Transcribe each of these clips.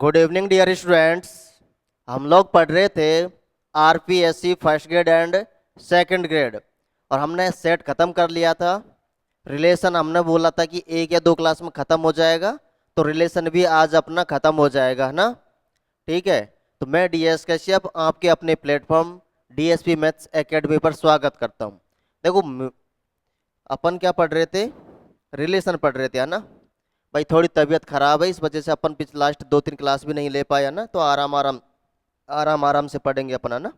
Good evening dear students. हम लोग पढ़ रहे थे RPSC first grade and second grade और हमने सेट खत्म कर लिया था। रिलेशन हमने बोला था कि एक या दो क्लास में ख़त्म हो जाएगा, तो रिलेशन भी आज अपना ख़त्म हो जाएगा, है ना। ठीक है, तो मैं डीएस कश्यप आपके अपने प्लेटफॉर्म डीएसपी मैथ्स एकेडमी पर स्वागत करता हूँ। देखो अपन क्या पढ़ रहे थे, रिलेशन पढ़ रहे थे, है ना। भाई थोड़ी तबीयत खराब है, इस वजह से अपन पिछले लास्ट 2-3 क्लास भी नहीं ले पाया ना, तो आराम आराम से पढ़ेंगे अपन, है ना।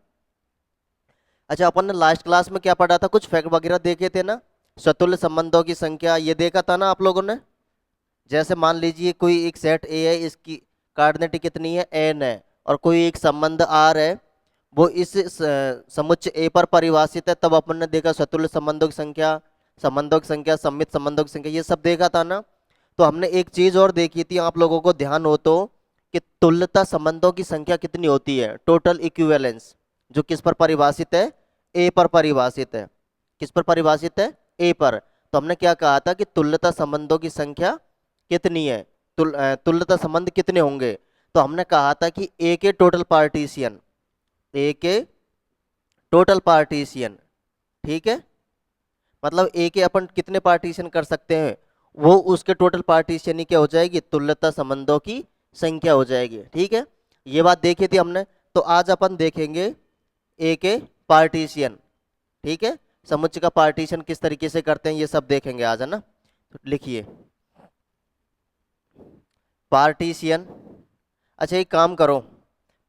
अच्छा, अपन ने लास्ट क्लास में क्या पढ़ा था, कुछ फैक्ट वगैरह देखे थे ना। स्वतुल्य संबंधों की संख्या ये देखा था ना आप लोगों ने। जैसे मान लीजिए कोई एक सेट ए है, इसकी कार्डिनेटी कितनी है, एन है, और कोई एक संबंध आर है, वो इस समुच्चय ए पर परिभाषित है, तब अपन ने देखा स्वतुल्य संबंधों की संख्या, सममित संबंधों की संख्या, ये सब देखा था ना। तो हमने एक चीज और देखी थी, आप लोगों को ध्यान हो तो, कि तुल्यता संबंधों की संख्या कितनी होती है, टोटल इक्विवेलेंस, जो किस पर परिभाषित है, ए पर परिभाषित है। किस पर परिभाषित है, ए पर। तो हमने क्या कहा था कि तुल्यता संबंधों की संख्या कितनी है, तुल्यता संबंध कितने होंगे। तो हमने कहा था कि ए के टोटल पार्टीशियन, ए के टोटल पार्टीशियन, ठीक है, मतलब ए के अपन कितने पार्टीशन कर सकते हैं, वो उसके टोटल पार्टीशन ही क्या हो जाएगी, तुल्यता संबंधों की संख्या हो जाएगी। ठीक है, ये बात देखी थी हमने। तो आज अपन देखेंगे ए के पार्टीशन, ठीक है, समुच्चय का पार्टीशन किस तरीके से करते हैं ये सब देखेंगे आज, है ना। तो लिखिए पार्टीशन। अच्छा एक काम करो,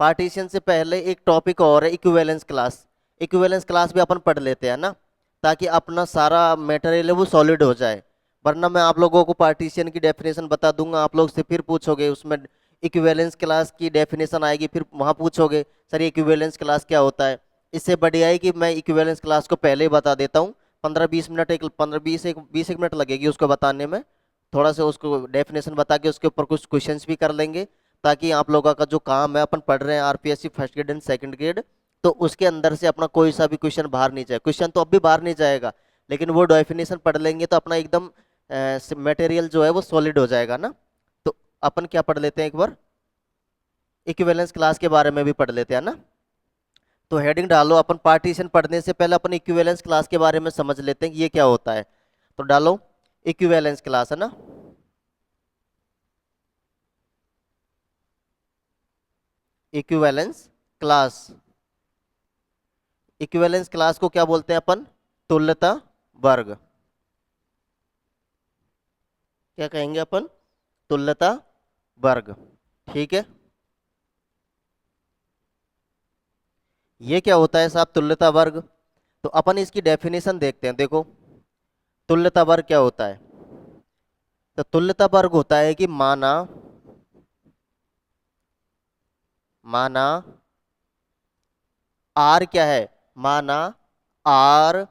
पार्टीशन से पहले एक टॉपिक और है, इक्विवेलेंस क्लास। इक्विवेलेंस क्लास भी अपन पढ़ लेते हैं ना, ताकि अपना सारा मटेरियल है वो सॉलिड हो जाए। वरना मैं आप लोगों को पार्टीशन की डेफिनेशन बता दूंगा, आप लोग से फिर पूछोगे, उसमें इक्विवेलेंस क्लास की डेफिनेशन आएगी, फिर वहाँ पूछोगे सर ये इक्विवेलेंस क्लास क्या होता है। इससे बढ़िया है कि मैं इक्विवेलेंस क्लास को पहले ही बता देता हूँ। 15-20 मिनट, एक 15-20 मिनट लगेगी उसको बताने में। थोड़ा सा उसको डेफिनेशन बता के उसके ऊपर कुछ क्वेश्चंस भी कर लेंगे, ताकि आप लोगों का जो काम है, अपन पढ़ रहे हैं RPSC first grade and second grade, तो उसके अंदर से अपना कोई सा भी क्वेश्चन बाहर नहीं जाए। क्वेश्चन तो अब भी बाहर नहीं जाएगा, लेकिन वो डेफिनेशन पढ़ लेंगे तो अपना एकदम मटेरियल जो है वो सॉलिड हो जाएगा ना। तो अपन क्या पढ़ लेते हैं, एक बार इक्विवेलेंस क्लास के बारे में भी पढ़ लेते हैं ना। तो हेडिंग डालो, अपन पार्टीशन पढ़ने से पहले अपन इक्विवेलेंस क्लास के बारे में समझ लेते हैं कि ये क्या होता है। तो डालो इक्विवेलेंस क्लास, है ना। इक्विवेलेंस क्लास, इक्विवेलेंस क्लास को क्या बोलते हैं अपन, तुल्यता वर्ग। क्या कहेंगे अपन, तुल्यता वर्ग, ठीक है। ये क्या होता है साहब, तुल्यता वर्ग। तो अपन इसकी डेफिनेशन देखते हैं, देखो तुल्यता वर्ग क्या होता है। तो तुल्यता वर्ग होता है कि माना माना आर क्या है, माना आर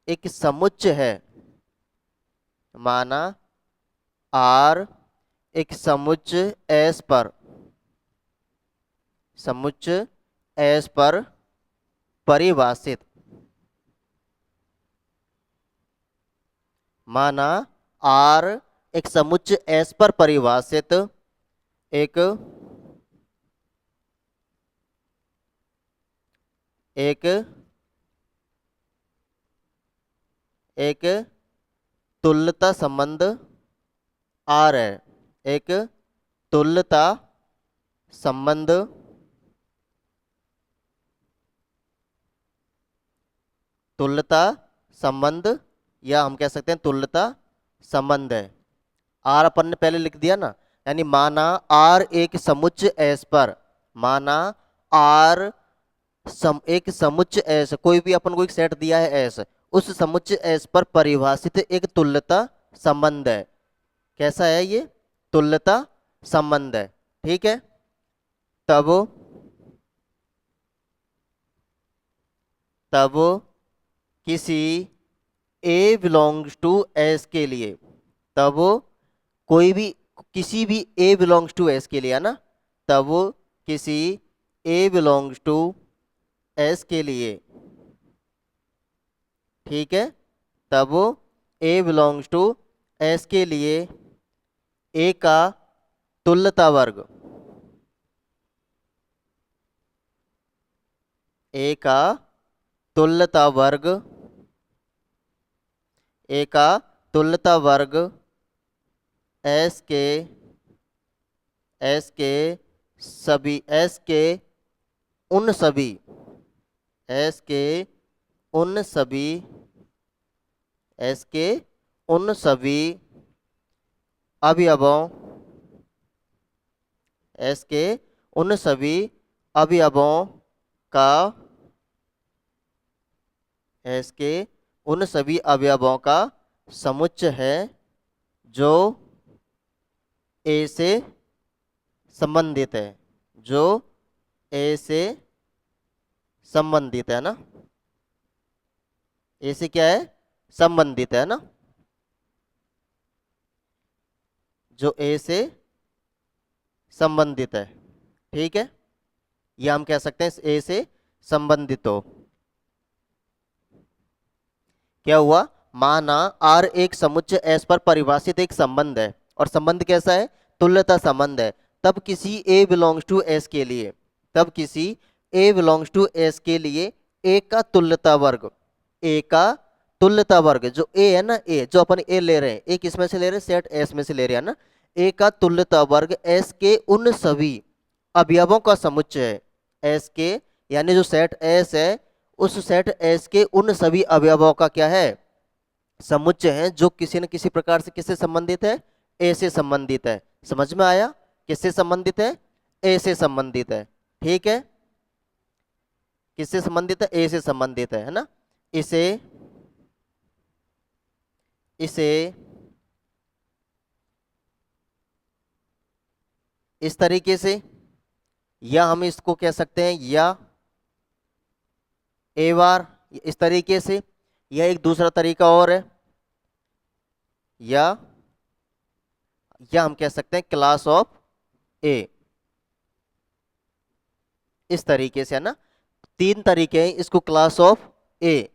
एक समुच्चय है, माना आर एक समुच्चय एस पर, समुच्चय एस पर परिभाषित, माना आर एक समुच्चय एस पर परिभाषित एक एक एक तुल्यता संबंध आर है, एक तुल्यता संबंध तुल्यता संबंध, या हम कह सकते हैं तुल्यता संबंध है। आर अपन ने पहले लिख दिया ना, यानी माना आर एक समुच्चय एस पर, माना आर एक समुच्चय एस, कोई भी अपन को एक सेट दिया है एस, उस समुच्चय एस पर परिभाषित एक तुल्यता संबंध है। कैसा है ये, तुल्यता संबंध है, ठीक है। तब तब किसी ए बिलोंग्स टू एस के लिए, तब कोई भी, किसी भी ए बिलोंग्स टू एस के लिए, है ना, तब किसी ए बिलोंग्स टू एस के लिए, ठीक है, तब ए बिलोंग्स टू एस के लिए ए का तुल्यता वर्ग, ए का तुल्यता वर्ग, ए का तुल्यता वर्ग एस के, एस के सभी, एस के उन सभी, एस के उन सभी, एस के उन सभी अवयवों, एस के उन सभी अवयवों का, एस के उन सभी अवयवों का समुच्चय है जो ए से संबंधित है, जो ए से संबंधित है ना, ए से क्या है, संबंधित है ना, जो ए से संबंधित है। ठीक है, ये हम कह सकते हैं ए से संबंधित हो। क्या हुआ, माना आर एक समुच्चय एस पर परिभाषित एक संबंध है, और संबंध कैसा है, तुल्यता संबंध है। तब किसी ए बिलोंग्स टू एस के लिए, तब किसी ए बिलोंग्स टू एस के लिए ए का तुल्यता वर्ग, ए का तुल्यता वर्ग, जो ए है ना, ए जो अपन ए ले रहे हैं, ए किस में से ले रहे हैं, सेट एस में से ले रहे हैं ना, ए का तुल्यता वर्ग एस के उन सभी अवयवों का समुच्चय है, एस के यानी जो सेट एस है, उस सेट एस के उन सभी अवयवों का क्या है, समुच्चय है, जो किसी न किसी प्रकार से किससे संबंधित है, ए से संबंधित है। समझ में आया, किससे संबंधित है, ए से संबंधित है। ठीक है, किससे संबंधित है, ए से संबंधित है ना। इसे इसे इस तरीके से, या हम इसको कह सकते हैं या ए बार, इस तरीके से, या एक दूसरा तरीका और है, या हम कह सकते हैं क्लास ऑफ ए, इस तरीके से है ना। तीन तरीके हैं इसको क्लास ऑफ ए,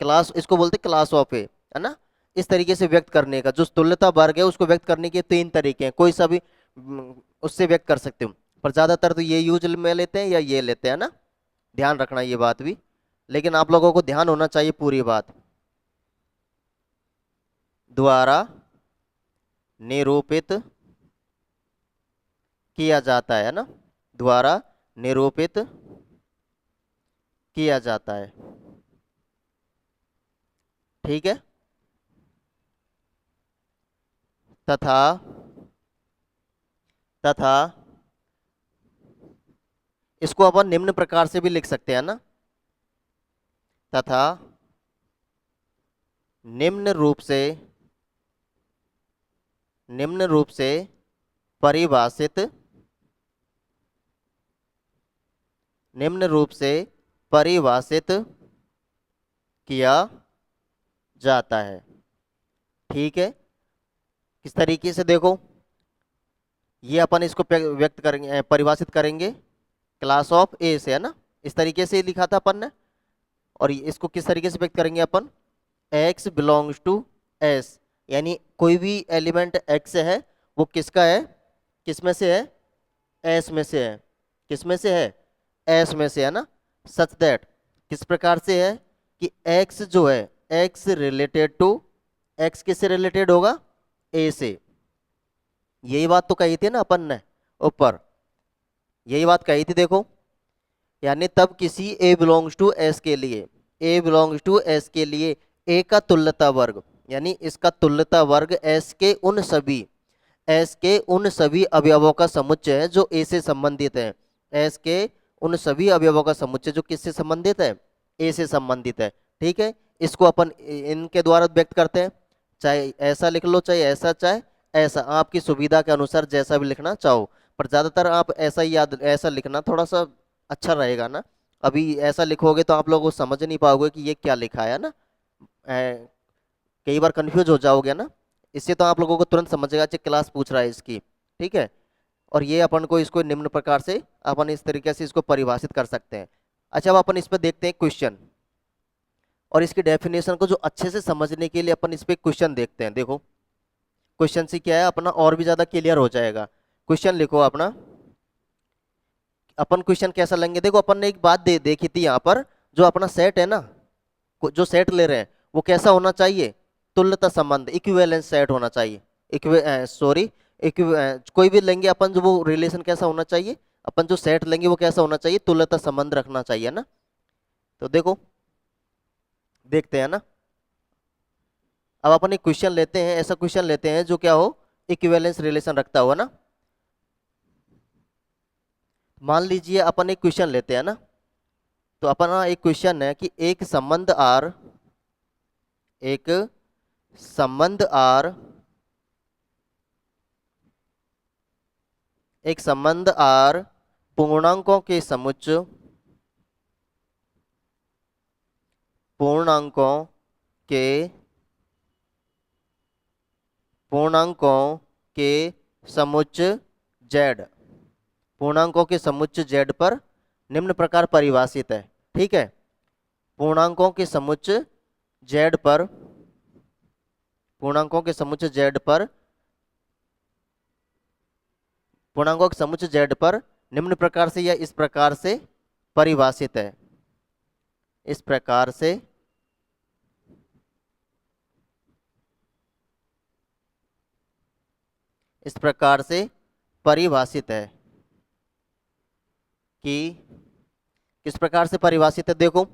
क्लास इसको बोलते हैं क्लास ऑफ ए, है ना। इस तरीके से व्यक्त करने का, जो तुल्यता वर्ग है उसको व्यक्त करने के तीन तरीके हैं, कोई सा भी उससे व्यक्त कर सकते हो, पर ज्यादातर तो ये यूज में लेते हैं या ये लेते हैं ना, ध्यान रखना ये बात भी, लेकिन आप लोगों को ध्यान होना चाहिए पूरी बात। द्वारा निरूपित किया जाता है ना, द्वारा निरूपित किया जाता है। ठीक है, तथा तथा इसको अपन निम्न प्रकार से भी लिख सकते हैं ना, तथा निम्न रूप से, निम्न रूप से परिभाषित, निम्न रूप से परिभाषित किया जाता है। ठीक है, किस तरीके से, देखो ये अपन इसको व्यक्त करेंगे, परिभाषित करेंगे क्लास ऑफ ए से, है ना, इस तरीके से लिखा था अपन ने। और इसको किस तरीके से व्यक्त करेंगे अपन, एक्स बिलोंग्स टू एस, यानी कोई भी एलिमेंट एक्स है वो किसका है, किस में से है, एस में से है, किस में से है, एस में से, है ना। सच दैट, किस प्रकार से है कि एक्स जो है, एक्स रिलेटेड टू, एक्स किससे रिलेटेड होगा, ए से। यही बात तो कही थी ना अपन ने ऊपर, यही बात कही थी, देखो, यानी तब किसी ए बिलोंग्स टू एस के लिए, ए बिलोंग्स टू एस के लिए ए का तुल्यता वर्ग, यानी इसका तुल्यता वर्ग एस के उन सभी, एस के उन सभी अवयवों का समुच्चय है जो ए से संबंधित है, एस के उन सभी अवयवों का समुच्चय जो किससे संबंधित है, ए से संबंधित है। ठीक है, इसको अपन इनके द्वारा व्यक्त करते हैं, चाहे ऐसा लिख लो, चाहे ऐसा, चाहे ऐसा, आपकी सुविधा के अनुसार जैसा भी लिखना चाहो, पर ज्यादातर आप ऐसा ही याद, ऐसा लिखना थोड़ा सा अच्छा रहेगा ना। अभी ऐसा लिखोगे तो आप लोग को समझ नहीं पाओगे कि ये क्या लिखा है ना, कई बार कंफ्यूज हो जाओगे ना। इससे तो आप लोगों को तुरंत समझेगा कि क्लास पूछ रहा है इसकी। ठीक है, और ये अपन को इसको निम्न प्रकार से अपन इस तरीके से इसको परिभाषित कर सकते हैं। अच्छा, अब अपन इस पर देखते हैं क्वेश्चन, और इसकी डेफिनेशन को जो अच्छे से समझने के लिए अपन इस पे क्वेश्चन देखते हैं। देखो क्वेश्चन से क्या है, अपना और भी ज्यादा क्लियर हो जाएगा। क्वेश्चन लिखो अपना। अपन क्वेश्चन कैसा लेंगे, देखो अपन ने एक बात देखी थी यहाँ पर, जो अपना सेट है ना, जो सेट ले रहे हैं वो कैसा होना चाहिए, तुल्यता संबंध, इक्विवेलेंस सेट होना चाहिए। सॉरी, कोई भी लेंगे अपन, जो वो रिलेशन कैसा होना चाहिए, अपन जो सेट लेंगे वो कैसा होना चाहिए, तुल्यता संबंध रखना चाहिए ना। तो देखो देखते हैं ना। अब अपन एक क्वेश्चन लेते हैं, ऐसा क्वेश्चन लेते हैं जो क्या हो, इक्विवेलेंस रिलेशन रखता हुआ ना। मान लीजिए अपन एक क्वेश्चन लेते हैं ना, तो अपना एक क्वेश्चन है कि एक संबंध आर, एक संबंध आर, एक संबंध आर पूर्णांकों के समुच्चय, पूर्णांकों के पूर्णांकों के समुच्चय z, पूर्णांकों के समुच्चय z पर निम्न प्रकार परिभाषित है। ठीक है, पूर्णांकों के समुच्चय z पर, पूर्णांकों के समुच्चय z पर, पूर्णांकों के समुच्चय z पर निम्न प्रकार से या इस प्रकार से परिभाषित है, इस प्रकार से इस प्रकार से परिभाषित है कि किस प्रकार से परिभाषित है। देखो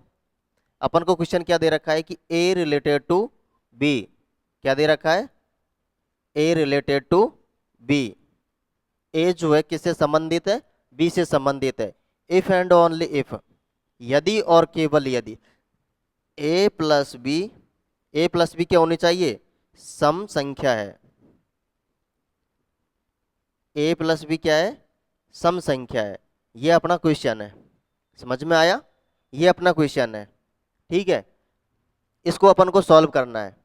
अपन को क्वेश्चन क्या दे रखा है कि ए रिलेटेड टू बी, क्या दे रखा है, ए रिलेटेड टू बी, ए जो है किससे संबंधित है, बी से संबंधित है। इफ एंड ओनली इफ, यदि और केवल यदि ए प्लस बी, ए प्लस बी क्या होनी चाहिए, सम संख्या है, ए प्लस बी क्या है, सम संख्या है। ये अपना क्वेश्चन है, समझ में आया, ये अपना क्वेश्चन है। ठीक है, इसको अपन को सॉल्व करना है।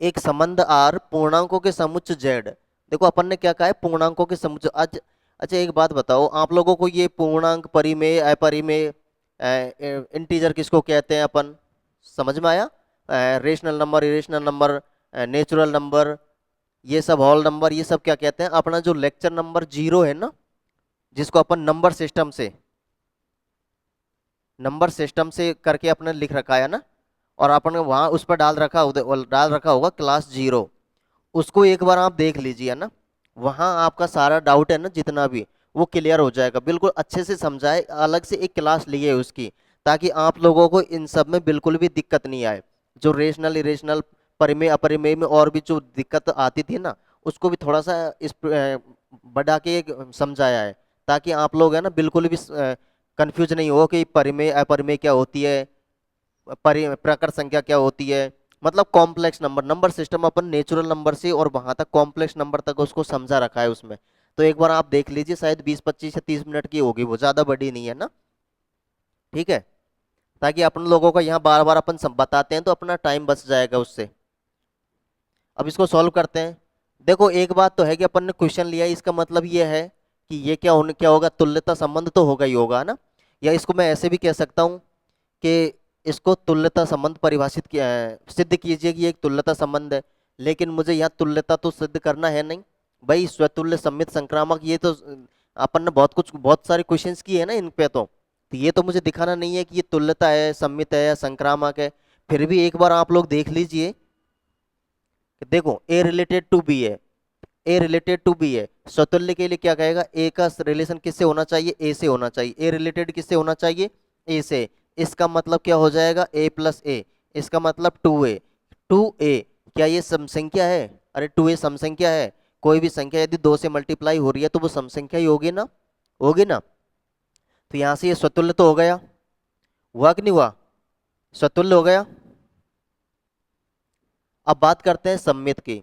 एक संबंध आर पूर्णांकों के समुच्चय जेड, देखो अपन ने क्या कहा है, पूर्णांकों के समुच्चय। आज अच्छा एक बात बताओ, आप लोगों को ये पूर्णांक, परिमेय, अपरिमेय, इंटीजर किसको कहते हैं अपन, समझ में आया, rational number, irrational number, natural number, ये सब होल नंबर, ये सब क्या कहते हैं। अपना जो लेक्चर नंबर 0 है ना, जिसको अपन नंबर सिस्टम से करके अपने लिख रखा है ना, और अपन वहां उस पर डाल रखा होगा क्लास 0, उसको एक बार आप देख लीजिए ना, वहां आपका सारा डाउट है ना जितना भी, वो क्लियर हो जाएगा, बिल्कुल अच्छे से समझाए, अलग से एक क्लास लिए है उसकी, ताकि आप लोगों को इन सब में बिल्कुल भी दिक्कत नहीं आए। जो रेशनल इरेशनल, परिमेय अपरिमेय में और भी जो दिक्कत आती थी ना, उसको भी थोड़ा सा इस बढ़ा के समझाया है, ताकि आप लोग है ना बिल्कुल भी कंफ्यूज नहीं हो कि परिमेय अपरिमेय क्या होती है, प्रकट संख्या क्या होती है, मतलब कॉम्प्लेक्स नंबर, नंबर सिस्टम अपन नेचुरल नंबर से और वहां तक कॉम्प्लेक्स नंबर तक उसको समझा रखा है उसमें। तो एक बार आप देख लीजिए, शायद 20 25 या 30 मिनट की होगी, वो ज्यादा बड़ी नहीं है ना। ठीक है, ताकि अपन लोगों को यहाँ बार बार अपन सब बताते हैं तो अपना टाइम बच जाएगा उससे। अब इसको सॉल्व करते हैं। देखो एक बात तो है कि अपन ने क्वेश्चन लिया है, इसका मतलब ये है कि ये क्या होगा, तुल्यता संबंध तो होगा ही होगा ना। या इसको मैं ऐसे भी कह सकता हूँ कि इसको तुल्यता संबंध परिभाषित किया है, सिद्ध कीजिए कि ये एक तुल्यता संबंध है। लेकिन मुझे यहाँ तुल्यता तो सिद्ध करना है नहीं भाई, स्वतुल्य सम्मित संक्रामक, ये तो अपन ने बहुत सारे क्वेश्चंस किए हैं ना इन पे, तो ये तो मुझे दिखाना नहीं है कि ये तुल्यता है, सम्मित है या संक्रामक है। फिर भी एक बार आप लोग देख लीजिए कि देखो ए रिलेटेड टू बी है, ए रिलेटेड टू बी है, स्वतुल्य के लिए क्या कहेगा, ए का रिलेशन किससे होना चाहिए, ए से होना चाहिए, ए रिलेटेड किससे होना चाहिए, ए से। इसका मतलब क्या हो जाएगा, ए प्लस ए, इसका मतलब 2a, 2a क्या ये सम संख्या है, अरे 2a सम संख्या है। कोई भी संख्या यदि 2 से मल्टीप्लाई हो रही है तो वो सम संख्या ही होगी ना, होगी ना। तो यहां से ये स्वतुल्य तो हो गया, हुआ कि नहीं हुआ, स्वतुल्य हो गया। अब बात करते हैं सम्मित की,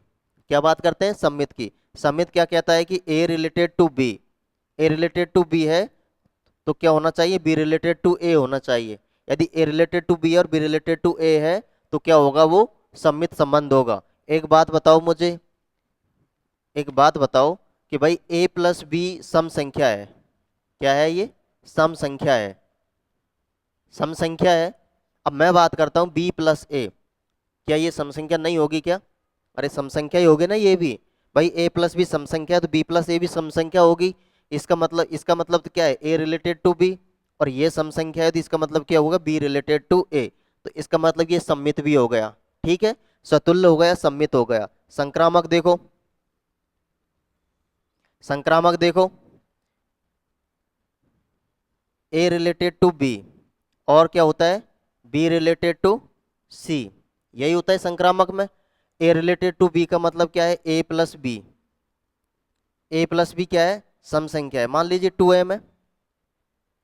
क्या बात करते हैं, सम्मित की। सम्मित क्या कहता है कि A related to B, A related to B है तो क्या होना चाहिए, बी रिलेटेड टू ए होना चाहिए। यदि ए रिलेटेड टू बी और बी रिलेटेड टू ए है तो क्या होगा, वो सम्मित संबंध होगा। एक बात बताओ मुझे, एक बात बताओ कि भाई ए प्लस बी सम संख्या है, क्या है ये, सम संख्या है, सम संख्या है। अब मैं बात करता हूं बी प्लस ए, क्या ये सम संख्या नहीं होगी क्या, अरे सम संख्या ही होगी ना ये भी। भाई ए प्लस बी सम संख्या है तो बी प्लस ए भी सम संख्या होगी। इसका मतलब तो क्या है, ए रिलेटेड टू बी, और ये सम संख्या है तो इसका मतलब क्या होगा, बी रिलेटेड टू ए। तो इसका मतलब ये सम्मित भी हो गया। ठीक है, स्वतुल्य हो गया, सम्मित हो गया। संक्रामक देखो, संक्रामक देखो, ए रिलेटेड टू बी और क्या होता है, बी रिलेटेड टू सी, यही होता है संक्रामक में। ए रिलेटेड टू बी का मतलब क्या है, ए प्लस बी। ए प्लस बी क्या है, सम संख्या है। मान लीजिए 2m है,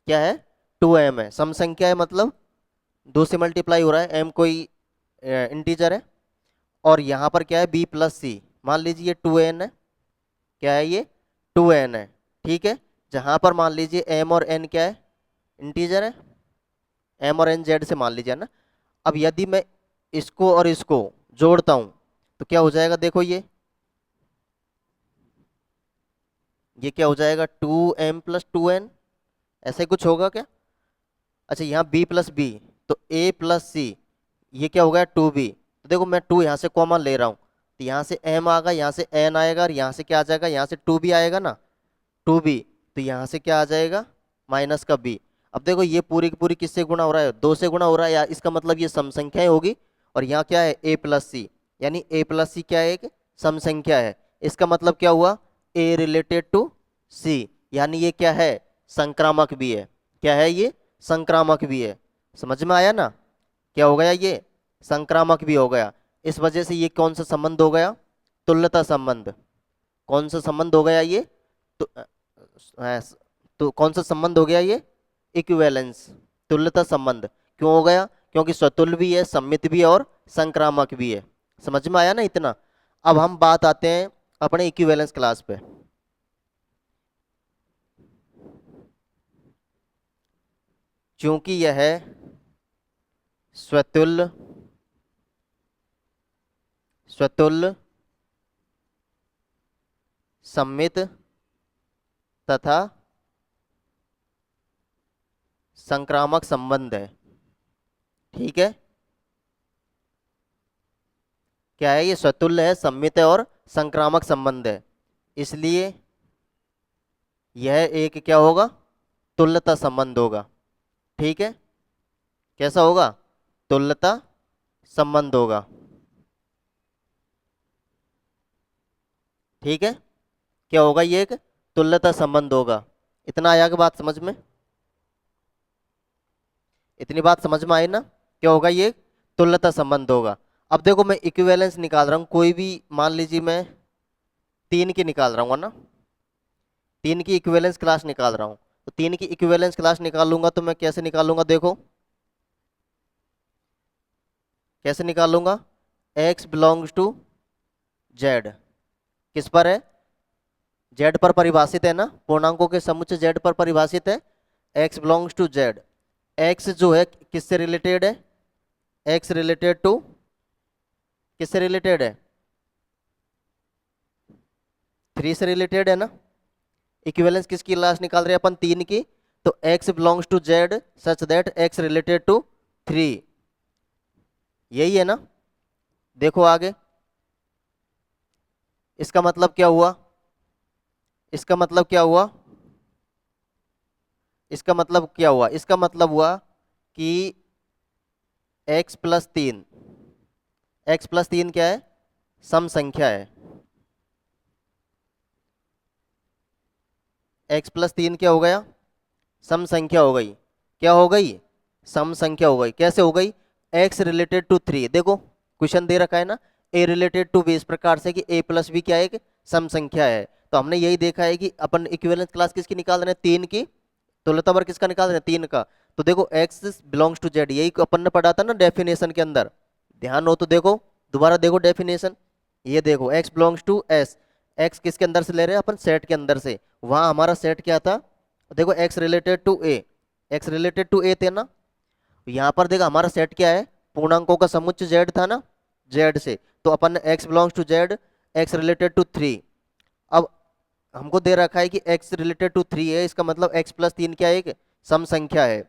क्या है, 2m है, सम संख्या है, मतलब 2 से मल्टीप्लाई हो रहा है, m कोई इंटीजर है। और यहाँ पर क्या है, b प्लस सी, मान लीजिए ये 2n है, क्या है ये, 2n है। ठीक है, जहाँ पर मान लीजिए m और n क्या है, इंटीजर है, m और n z से मान लीजिए ना। अब यदि मैं इसको और इसको जोड़ता हूँ तो क्या हो जाएगा, देखो ये क्या हो जाएगा, 2m प्लस 2n, ऐसे कुछ होगा क्या। अच्छा, यहाँ b प्लस बी, तो a प्लस सी, ये क्या हो गया 2b। तो देखो मैं 2 यहाँ से कॉमन ले रहा हूँ, तो यहाँ से m आएगा, यहाँ से n आएगा, और यहाँ से क्या आ जाएगा, यहाँ से 2b आएगा ना, 2b। तो यहाँ से क्या आ जाएगा, माइनस का b। अब देखो ये पूरी की पूरी किससे गुणा हो रहा है, 2 से गुणा हो रहा है, या इसका मतलब ये सम संख्याएं होगी। और यहाँ क्या है, a प्लस सी, यानी a प्लस सी क्या है, एक सम संख्या है। इसका मतलब क्या हुआ, a रिलेटेड टू c, यानी ये क्या है, संक्रामक भी है। क्या है ये, संक्रामक भी है। समझ में आया ना, क्या हो गया ये, संक्रामक भी हो गया। इस वजह से ये कौन सा संबंध हो गया, तुल्यता संबंध। कौन सा संबंध हो गया ये, तो, तो कौन सा संबंध हो गया ये, इक्विवेलेंस, तुल्यता संबंध। क्यों हो गया, क्योंकि स्वतुल्य भी है, सम्मित भी है, और संक्रामक भी है। समझ में आया ना इतना। अब हम बात आते हैं अपने इक्विवेलेंस क्लास पे। क्योंकि यह स्वतुल्य, स्वतुल्य, सम्मित तथा संक्रामक संबंध है। ठीक है, क्या है, ये स्वतुल्य है, सम्मित है, और संक्रामक संबंध है। इसलिए यह एक क्या होगा, तुल्यता संबंध होगा। ठीक है, कैसा होगा, तुल्यता संबंध होगा। ठीक है, क्या होगा, ये एक तुल्यता संबंध होगा। इतना आया कि बात समझ में, इतनी बात समझ में आई ना। क्या होगा, ये एक तुल्यता संबंध होगा। अब देखो मैं इक्विवेलेंस निकाल रहा हूँ, कोई भी मान लीजिए मैं 3 की निकाल रहा हूँ ना, 3 की इक्विवेलेंस क्लास निकाल रहा हूँ। तो 3 की इक्विवेलेंस क्लास निकालूंगा तो मैं कैसे निकालूंगा, देखो कैसे निकालूंगा, x बिलोंग्स टू z, किस पर है, z पर परिभाषित है ना, पूर्णांकों के समुच्चय z पर परिभाषित है। x belongs to z, x जो है किससे रिलेटेड है, x रिलेटेड टू, किससे रिलेटेड है, 3 से रिलेटेड है ना। इक्विवेलेंस किसकी क्लास निकाल रहे हैं अपन, 3 की। तो x belongs to z such that x related to 3, यही है ना। देखो आगे, इसका मतलब क्या हुआ, इसका मतलब क्या हुआ, इसका मतलब क्या हुआ, इसका मतलब हुआ कि x+3, x+3 क्या है, सम संख्या है। x+3 क्या हो गया, सम संख्या हो गई। क्या हो गई, सम संख्या हो गई। कैसे हो गई, x रिलेटेड टू 3, देखो क्वेश्चन दे रखा है ना, a रिलेटेड टू b, इस प्रकार से कि a प्लस बी क्या है, एक सम संख्या है। तो हमने यही देखा है कि अपन इक्विवेलेंस क्लास किसकी निकाल रहे हैं, 3 की। तुल्यता वर्ग किसका निकाल रहे हैं, 3 का। तो देखो x बिलोंग्स टू z, यही अपन ने पढ़ा था ना डेफिनेशन के अंदर, ध्यान हो तो देखो, दोबारा देखो डेफिनेशन। ये देखो x belongs to s, x किसके अंदर से ले रहे हैं अपन, सेट के अंदर से। वहां हमारा सेट क्या था, देखो x related to a, x related to a थे ना। यहाँ पर देखो हमारा सेट क्या है, पूर्णांकों का समुच्चय z था ना, z से। तो अपन ने x belongs to z, x related to 3। अब हमको दे रखा है कि x रिलेटेड टू 3 है, इसका मतलब x+3 क्या है, एक सम संख्या है।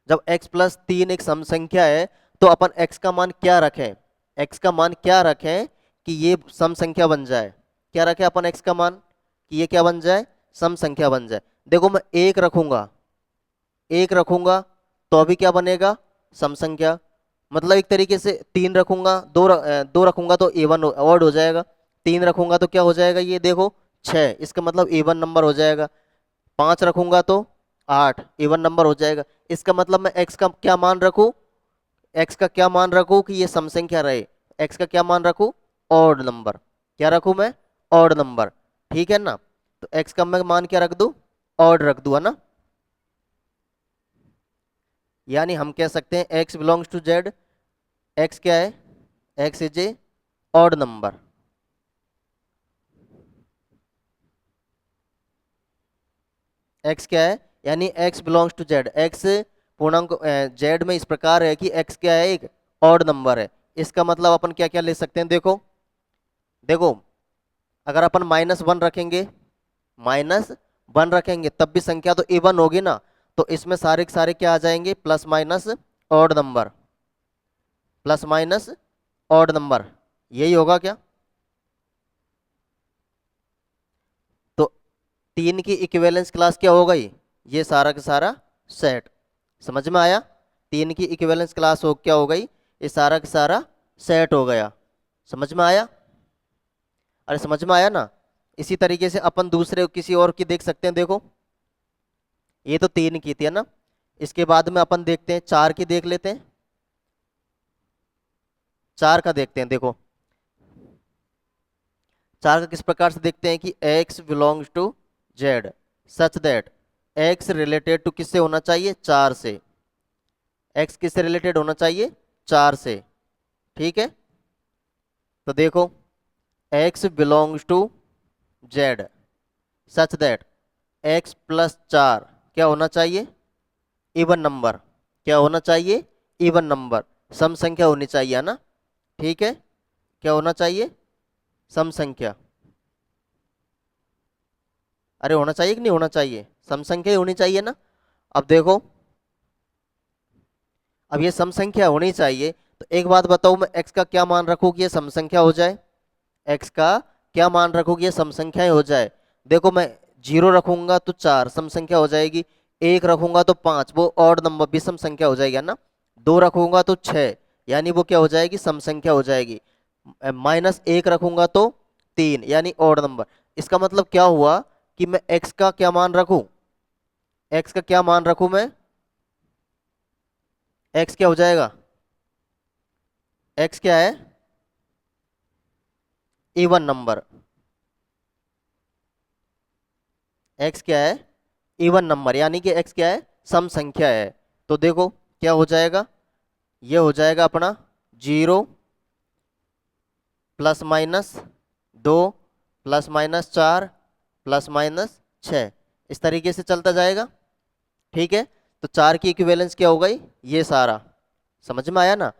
जब x+3 एक सम संख्या है तो अपन x का मान क्या रखें, x का मान क्या रखें कि ये सम संख्या बन जाए, क्या रखे अपन x का मान कि ये क्या बन जाए, सम संख्या बन जाए। देखो मैं एक रखूंगा तो अभी क्या बनेगा, सम संख्या। मतलब एक तरीके से 3 रखूंगा, 2 रखूंगा तो इवन ऑड हो जाएगा। 3 रखूंगा तो क्या हो जाएगा, ये देखो 6, इसका मतलब इवन नंबर हो जाएगा। 5 रखूंगा तो 8, इवन नंबर हो जाएगा। इसका मतलब मैं x का क्या मान रखूं, x का क्या मान रखूं कि ये सम संख्या रहे, x का क्या मान रखूं, ऑड नंबर। क्या रखूं मैं, ऑड नंबर। ठीक है ना, तो x का मैं मान क्या रख दूं, ऑड रख दूं, है ना। यानी हम कह सकते हैं x belongs to z, x क्या है, x is a odd number. x क्या है, यानी x belongs to z, x पूर्णांक z में इस प्रकार है कि x क्या है, एक ऑड नंबर है। इसका मतलब अपन क्या क्या ले सकते हैं, देखो देखो, अगर अपन -1 रखेंगे तब भी संख्या तो इवन होगी ना। तो इसमें सारे के सारे क्या आ जाएंगे, plus minus odd number, plus minus odd number, यही होगा क्या। तो 3 की इक्विवेलेंस क्लास क्या हो गई, ये सारा का सारा सेट। समझ में आया, 3 की इक्विवेलेंस क्लास हो क्या हो गई, ये सारा का सारा सेट हो गया। समझ में आया, अरे समझ में आया ना। इसी तरीके से अपन दूसरे किसी और की देख सकते हैं। देखो ये तो 3 की थी, है ना। इसके बाद में अपन देखते हैं 4 की, देख लेते हैं 4 का देखते हैं। देखो 4 का किस प्रकार से देखते हैं कि x belongs to z such that x related to किससे होना चाहिए, 4 से। x किससे रिलेटेड होना चाहिए, 4 से। ठीक है, तो देखो x belongs to z such that x plus 4 क्या होना चाहिए, इवन नंबर। क्या होना चाहिए, इवन नंबर, सम संख्या होनी चाहिए, है ना। ठीक है, क्या होना चाहिए, सम संख्या। अरे होना चाहिए कि नहीं होना चाहिए, सम संख्या ही होनी चाहिए ना। अब देखो, अब ये सम संख्या होनी चाहिए, तो एक बात बताओ, मैं x का क्या मान रखूँ कि ये सम संख्या हो जाए, x का क्या मान रखूँ कि ये सम संख्या हो जाए। देखो मैं 0 रखूंगा तो 4 सम संख्या हो जाएगी, 1 रखूंगा तो 5 वो ऑड नंबर भी सम संख्या हो जाएगी, है ना। 2 रखूंगा तो 6 यानी वो क्या हो जाएगी, सम संख्या हो जाएगी। -1 रखूंगा तो 3 यानी ऑड नंबर। इसका मतलब क्या हुआ कि मैं x का क्या मान रखूं, x का क्या मान रखूं मैं, x क्या हो जाएगा, x क्या है, इवन नंबर। x क्या है, इवन नंबर, यानी कि x क्या है, सम संख्या है। तो देखो क्या हो जाएगा, ये हो जाएगा अपना 0 plus minus 2 plus minus 4 plus minus 6, इस तरीके से चलता जाएगा। ठीक है, तो 4 की इक्विवेलेंस क्या हो गई, ये सारा। समझ में आया ना।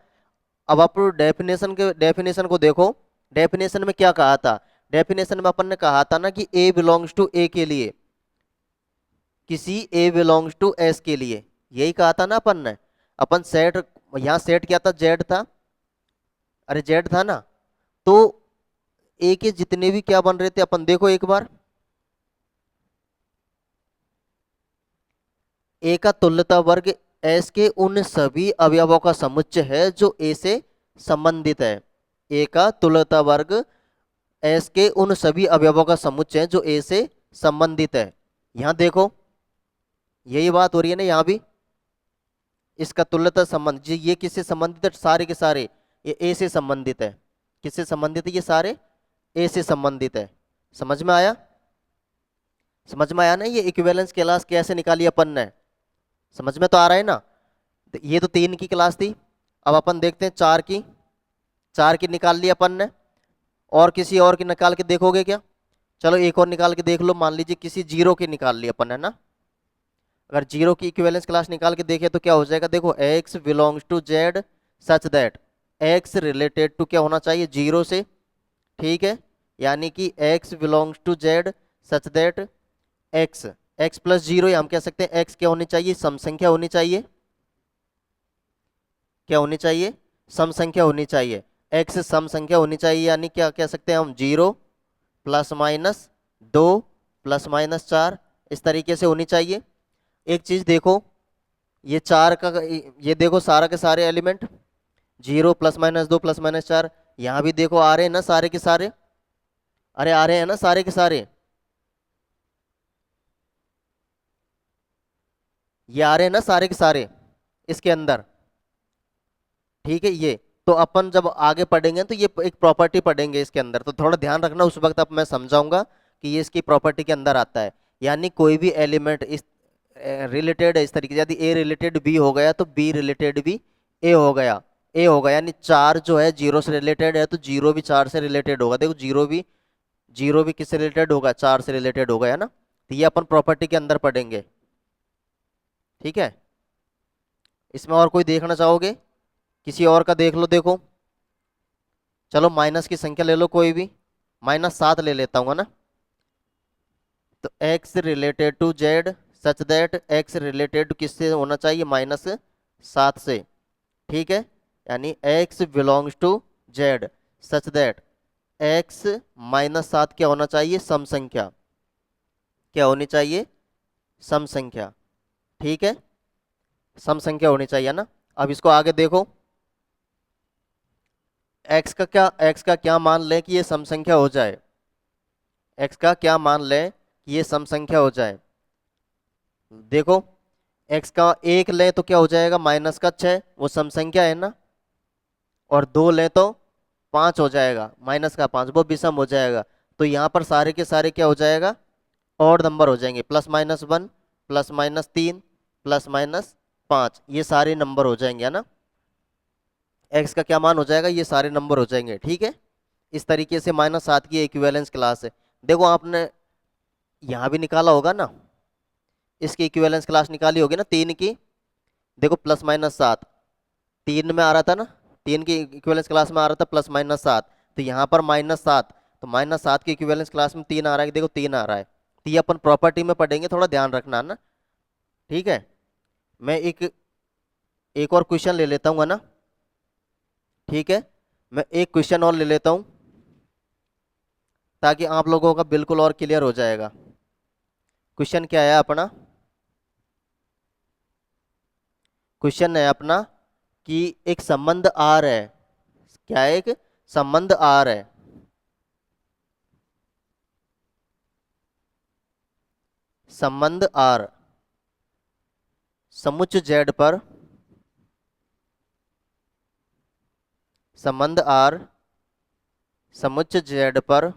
अब आप डेफिनेशन को देखो, डेफिनेशन में क्या कहा था, डेफिनेशन में अपन ने कहा था ना कि a बिलोंग्स टू a के लिए, किसी a बिलोंग्स टू s के लिए, यही कहा था ना अपन ने। अपन सेट, यहाँ सेट क्या था, z था, अरे z था ना। तो a के जितने भी क्या बन रहे थे अपन देखो एक बार, a का तुल्यता वर्ग s के उन सभी अवयवों का समुच्चय है जो a से संबंधित है। a का तुल्यता वर्ग s के उन सभी अवयवों का समुच्चय है जो a से संबंधित है। यहाँ देखो यही बात हो रही है ना, यहाँ भी इसका तुल्यता संबंध जी, ये किससे संबंधित है, सारे के सारे ये a से संबंधित है। किससे संबंधित है, ये सारे a से संबंधित है। समझ में आया, समझ में आया ना, ये इक्विवेलेंस क्लास कैसे निकाली अपन ने, समझ में तो आ रहा है ना। तो ये तो 3 की क्लास थी, अब अपन देखते हैं 4 की। 4 की निकाल ली अपन ने, और किसी और की निकाल के देखोगे क्या, चलो एक और निकाल के देख लो। मान लीजिए किसी 0 की निकाल ली अपन, है ना। अगर 0 की इक्विवेलेंस क्लास निकाल के देखे तो क्या हो जाएगा, देखो x belongs to z such that x related to क्या होना चाहिए, 0 से। ठीक है, यानी कि x belongs to z such that x, x plus 0 हम कह सकते हैं x क्या होनी चाहिए, सम संख्या होनी चाहिए। क्या होनी चाहिए, सम संख्या होनी चाहिए, x सम संख्या होनी चाहिए, यानी क्या कह सकते हैं हम, 0 प्लस माइनस 2 प्लस माइनस 4, इस तरीके से होनी चाहिए। एक चीज देखो, ये चार का, ये देखो सारा के सारे एलिमेंट 0 ± 2 ± 4, यहाँ भी देखो आ रहे हैं ना सारे के सारे, अरे आ रहे हैं ना सारे के सारे, ये आ रहे हैं ना सारे के सारे इसके अंदर। ठीक है, ये तो अपन जब आगे पढ़ेंगे तो ये एक प्रॉपर्टी पढ़ेंगे इसके अंदर, तो थोड़ा ध्यान रखना, उस वक्त अब मैं समझाऊंगा कि ये इसकी प्रॉपर्टी के अंदर आता है। यानी कोई भी एलिमेंट इस रिलेटेड है इस तरीके से, यदि ए रिलेटेड बी हो गया तो बी रिलेटेड भी ए हो गया, ए होगा। यानी 4 जो है 0 से रिलेटेड है तो 0 भी 4 से रिलेटेड होगा। देखो 0 भी किससे रिलेटेड होगा, 4 से रिलेटेड होगा, है ना। तो ये अपन प्रॉपर्टी के अंदर पढ़ेंगे। ठीक है, इसमें और कोई देखना चाहोगे, किसी और का देख लो। देखो चलो माइनस की संख्या ले लो कोई भी, -7 ले लेता हूँ, है ना। तो x related to z such that x related to किससे होना चाहिए, -7 से। ठीक है, यानी x belongs to z such that x -7 क्या होना चाहिए, सम संख्या, क्या होनी चाहिए, सम संख्या। ठीक है, सम संख्या होनी चाहिए ना। अब इसको आगे देखो, x का क्या मान लें कि ये सम संख्या हो जाए, x का क्या मान लें कि ये सम संख्या हो जाए। देखो x का 1 लें तो क्या हो जाएगा, -6, वो सम संख्या है ना। और 2 लें तो 5 हो जाएगा, -5 वो विषम हो जाएगा। तो यहाँ पर सारे के सारे क्या हो जाएगा, ऑड नंबर हो जाएंगे, +-1 +-3 +-5, ये सारे नंबर हो जाएंगे, है ना। x का क्या मान हो जाएगा, ये सारे नंबर हो जाएंगे। ठीक है, इस तरीके से -7 की इक्विवेलेंस क्लास है। देखो आपने यहाँ भी निकाला होगा ना, इसकी इक्विवेलेंस क्लास निकाली होगी ना 3 की। देखो +-7 3 में आ रहा था ना, 3 की इक्विवेलेंस क्लास में आ रहा था +-7, तो यहाँ पर -7, तो -7 की इक्विवेलेंस क्लास में 3 आ रहा है, देखो 3 आ रहा है। तो ये अपन प्रॉपर्टी में पढ़ेंगे, थोड़ा ध्यान रखना ना। ठीक है, मैं एक और क्वेश्चन ले लेता हूँ, है ना। ठीक है, मैं एक क्वेश्चन और ले लेता हूँ ताकि आप लोगों का बिल्कुल और क्लियर हो जाएगा। क्वेश्चन क्या है अपना, क्वेश्चन है अपना कि एक संबंध आर है, क्या है, एक संबंध आर है, संबंध आर समुच्च जेड पर, संबंध आर समुच्च जेड पर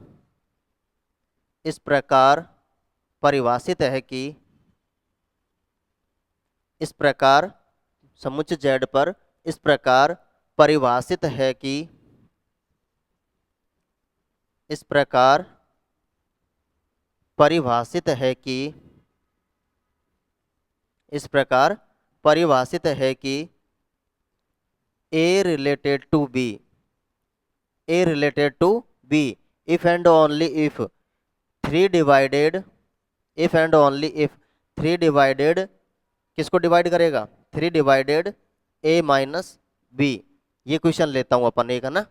इस प्रकार परिभाषित है कि, इस प्रकार समुच्च जेड पर इस प्रकार परिभाषित है कि, इस प्रकार परिभाषित है कि, इस प्रकार परिभाषित है कि A related to B, A related to B, if and only if 3 divided, if and only if 3 divided, किसको डिवाइड करेगा, 3 डिवाइडेड A माइनस B। ये क्वेश्चन लेता हूं अपन एक, है ना।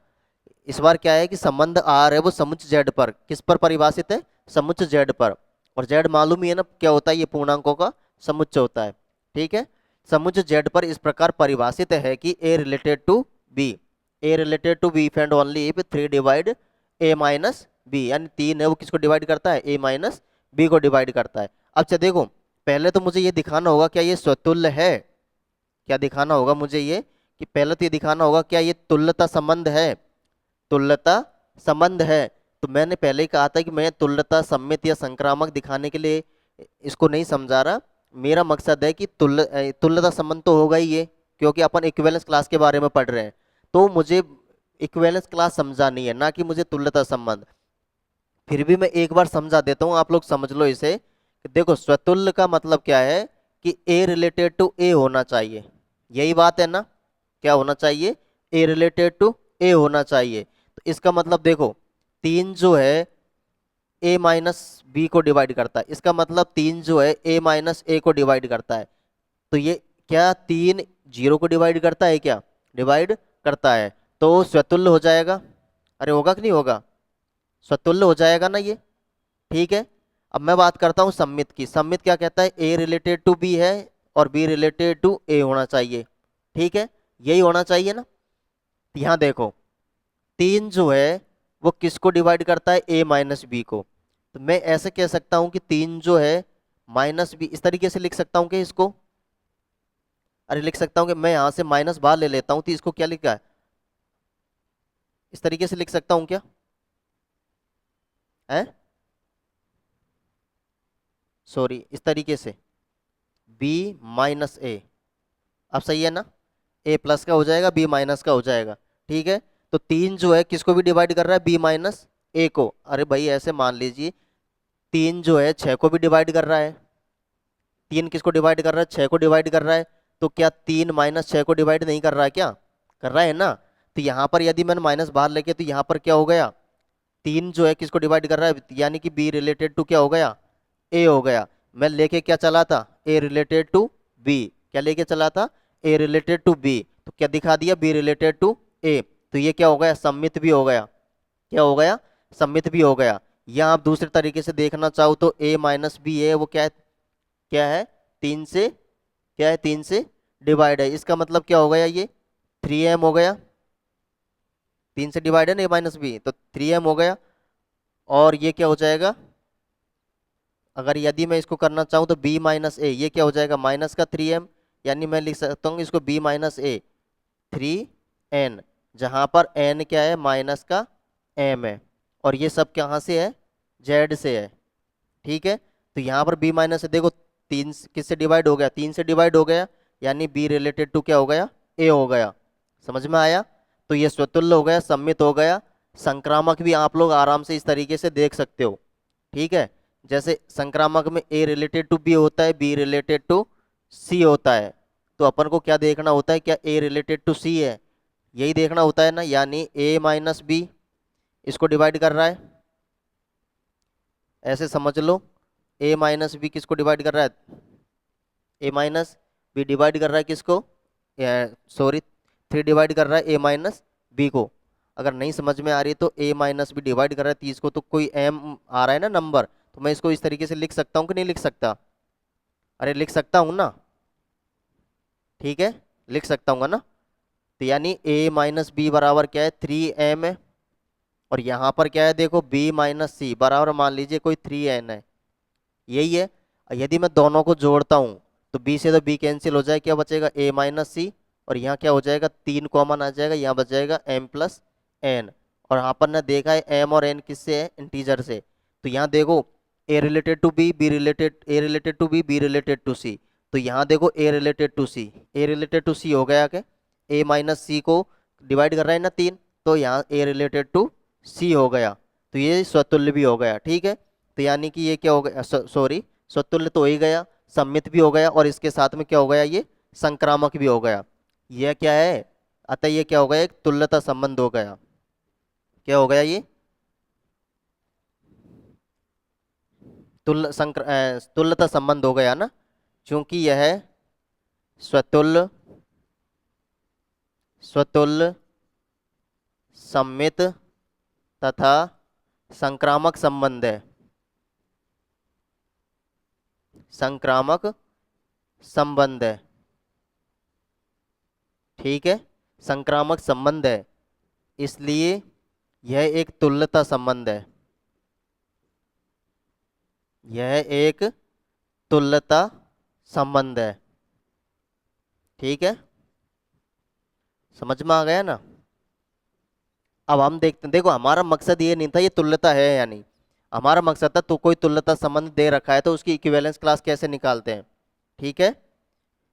इस बार क्या है कि संबंध आर है वो समुच्च जेड पर, किस पर परिभाषित है, समुच्च जेड पर। और जेड मालूम ही है ना क्या होता है, ये पूर्णांकों का समुच्चय होता है। ठीक है, समुच्च जेड पर इस प्रकार परिभाषित है कि A related to B, A related to B and only if 3 divide A minus B, यानी 3 है वो किसको डिवाइड करता है, ए माइनस बी को डिवाइड करता है। अब अच्छा देखो, पहले तो मुझे ये दिखाना होगा क्या ये स्वतुल्य है, क्या दिखाना होगा मुझे ये, कि पहले तो ये दिखाना होगा क्या ये तुल्यता संबंध है, तुल्यता संबंध है। तो मैंने पहले ही कहा था कि मैं तुल्यता सम्मित या संक्रामक दिखाने के लिए इसको नहीं समझा रहा। मेरा मकसद है कि तुल्यता संबंध तो होगा ही ये, क्योंकि अपन इक्विवेलेंस क्लास के बारे में पढ़ रहे हैं, तो मुझे इक्विवेलेंस क्लास समझानी है ना कि मुझे तुल्यता संबंध। फिर भी मैं एक बार समझा देता हूँ, आप लोग समझ लो इसे। देखो स्वतुल्य का मतलब क्या है कि ए रिलेटेड टू ए होना चाहिए, यही बात है ना। क्या होना चाहिए, ए रिलेटेड टू ए होना चाहिए। तो इसका मतलब देखो 3 जो है ए माइनस बी को डिवाइड करता है, इसका मतलब 3 जो है ए माइनस ए को डिवाइड करता है। तो ये क्या 3 0 को डिवाइड करता है, क्या डिवाइड करता है, तो स्वतुल्य हो जाएगा। अरे होगा कि नहीं होगा, स्वतुल्य हो जाएगा ना ये। ठीक है, अब मैं बात करता हूँ सममित की। सममित क्या कहता है, ए रिलेटेड टू बी है और बी रिलेटेड टू ए होना चाहिए। ठीक है, यही होना चाहिए ना। यहाँ देखो, तीन जो है वो किसको डिवाइड करता है, ए माइनस बी को। तो मैं ऐसे कह सकता हूं कि तीन जो है माइनस बी, इस तरीके से लिख सकता हूं कि इसको, अरे लिख सकता हूं कि मैं यहां से माइनस बाहर ले लेता हूं तो इसको क्या लिखा है, इस तरीके से लिख सकता हूं क्या है, सॉरी इस तरीके से, बी माइनस ए। अब सही है ना, ए प्लस का हो जाएगा, बी माइनस का हो जाएगा। ठीक है, तो तीन जो है किसको भी डिवाइड कर रहा है, बी माइनस ए को। अरे भाई ऐसे मान लीजिए, तीन जो है छह को भी डिवाइड कर रहा है। तीन किसको डिवाइड कर रहा है, छह को डिवाइड कर रहा है। तो क्या तीन माइनस छह को डिवाइड नहीं कर रहा है क्या, कर रहा है ना। तो यहाँ पर यदि मैंने माइनस बाहर लेके, तो यहाँ पर क्या हो गया, तीन जो है किसको डिवाइड कर रहा है, यानी कि बी रिलेटेड टू क्या हो गया, ए हो गया। मैं लेके क्या चला था, ए रिलेटेड टू बी, क्या लेके चला था, ए रिलेटेड टू बी। तो क्या दिखा दिया, बी रिलेटेड टू ए। तो ये क्या हो गया, सम्मित भी हो गया। क्या हो गया, सम्मित भी हो गया। या आप दूसरे तरीके से देखना चाहो तो ए माइनस बी है वो क्या है, क्या है, तीन से, क्या है, तीन से डिवाइड है। इसका मतलब क्या हो गया, ये थ्री एम हो गया। तीन से डिवाइड है ना ए माइनस बी, तो थ्री एम हो गया। और ये क्या हो जाएगा, अगर यदि मैं इसको करना चाहूँ तो बी माइनस ए, ये क्या हो जाएगा, माइनस का थ्री एम। यानी मैं लिख सकता हूँ इसको बी माइनस ए थ्री एन, जहाँ पर एन क्या है, माइनस का एम है। और ये सब कहाँ से है, जेड से है। ठीक है, तो यहाँ पर बी माइनस देखो, तीन किससे डिवाइड हो गया, तीन से डिवाइड हो गया, यानी बी रिलेटेड टू क्या हो गया, ए हो गया। समझ में आया। तो ये स्वतुल्य हो गया, सम्मित हो गया। संक्रामक भी आप लोग आराम से इस तरीके से देख सकते हो। ठीक है, जैसे संक्रामक में ए रिलेटेड टू बी होता है, बी रिलेटेड टू सी होता है। तो अपन को क्या देखना होता है, क्या ए रिलेटेड टू सी है, यही देखना होता है ना। यानी ए माइनस बी इसको डिवाइड कर रहा है, ऐसे समझ लो। ए माइनस बी किसको डिवाइड कर रहा है, ए माइनस बी डिवाइड कर रहा है किसको, सॉरी थ्री डिवाइड कर रहा है ए माइनस बी को। अगर नहीं समझ में आ रही तो ए माइनस बी डिवाइड कर रहा है 30 को, तो कोई एम आ रहा है ना नंबर, तो मैं इसको इस तरीके से लिख सकता हूँ कि नहीं लिख सकता, अरे लिख सकता हूँ ना। ठीक है, लिख सकता हूँ ना। तो यानी ए माइनस बी बराबर क्या है, थ्री एम है। और यहाँ पर क्या है देखो, बी माइनस सी बराबर मान लीजिए कोई थ्री एन है, यही है। यदि मैं दोनों को जोड़ता हूँ तो बी से तो बी कैंसिल हो जाए, क्या बचेगा, ए माइनस सी। और यहाँ क्या हो जाएगा, तीन कॉमन आ जाएगा, यहाँ बच जाएगा एम प्लस एन। और यहाँ पर ना देखा है एम और एन किससे है, इंटीजर से। तो यहाँ देखो, A related to B, B related, A related to B, B related to C. तो यहाँ देखो A related to C, A related to C हो गया क्या, ए माइनस सी को डिवाइड कर रहा है ना तीन, तो यहाँ ए रिलेटेड टू सी हो गया। तो ये स्वतुल्य भी हो गया। ठीक है, तो यानी कि ये क्या हो गया, सॉरी स्वतुल्य तो हो ही गया, सम्मित भी हो गया, और इसके साथ में क्या हो गया, ये संक्रामक भी हो गया। यह क्या है, अतः ये क्या हो गया, एक तुल्यता संबंध हो गया। क्या हो गया ये, तुल्यता संबंध हो गया ना, क्योंकि यह स्वतुल्य, स्वतुल्य, सम्मित तथा संक्रामक संबंध है, संक्रामक संबंध है। ठीक है, संक्रामक संबंध है, इसलिए यह एक तुल्यता संबंध है, यह एक तुल्यता संबंध है। ठीक है, समझ में आ गया ना। अब हम देखते हैं, देखो हमारा मकसद ये नहीं था ये तुल्यता है या नहीं, हमारा मकसद था तो कोई तुल्यता संबंध दे रखा है तो उसकी इक्विवेलेंस क्लास कैसे निकालते हैं। ठीक है,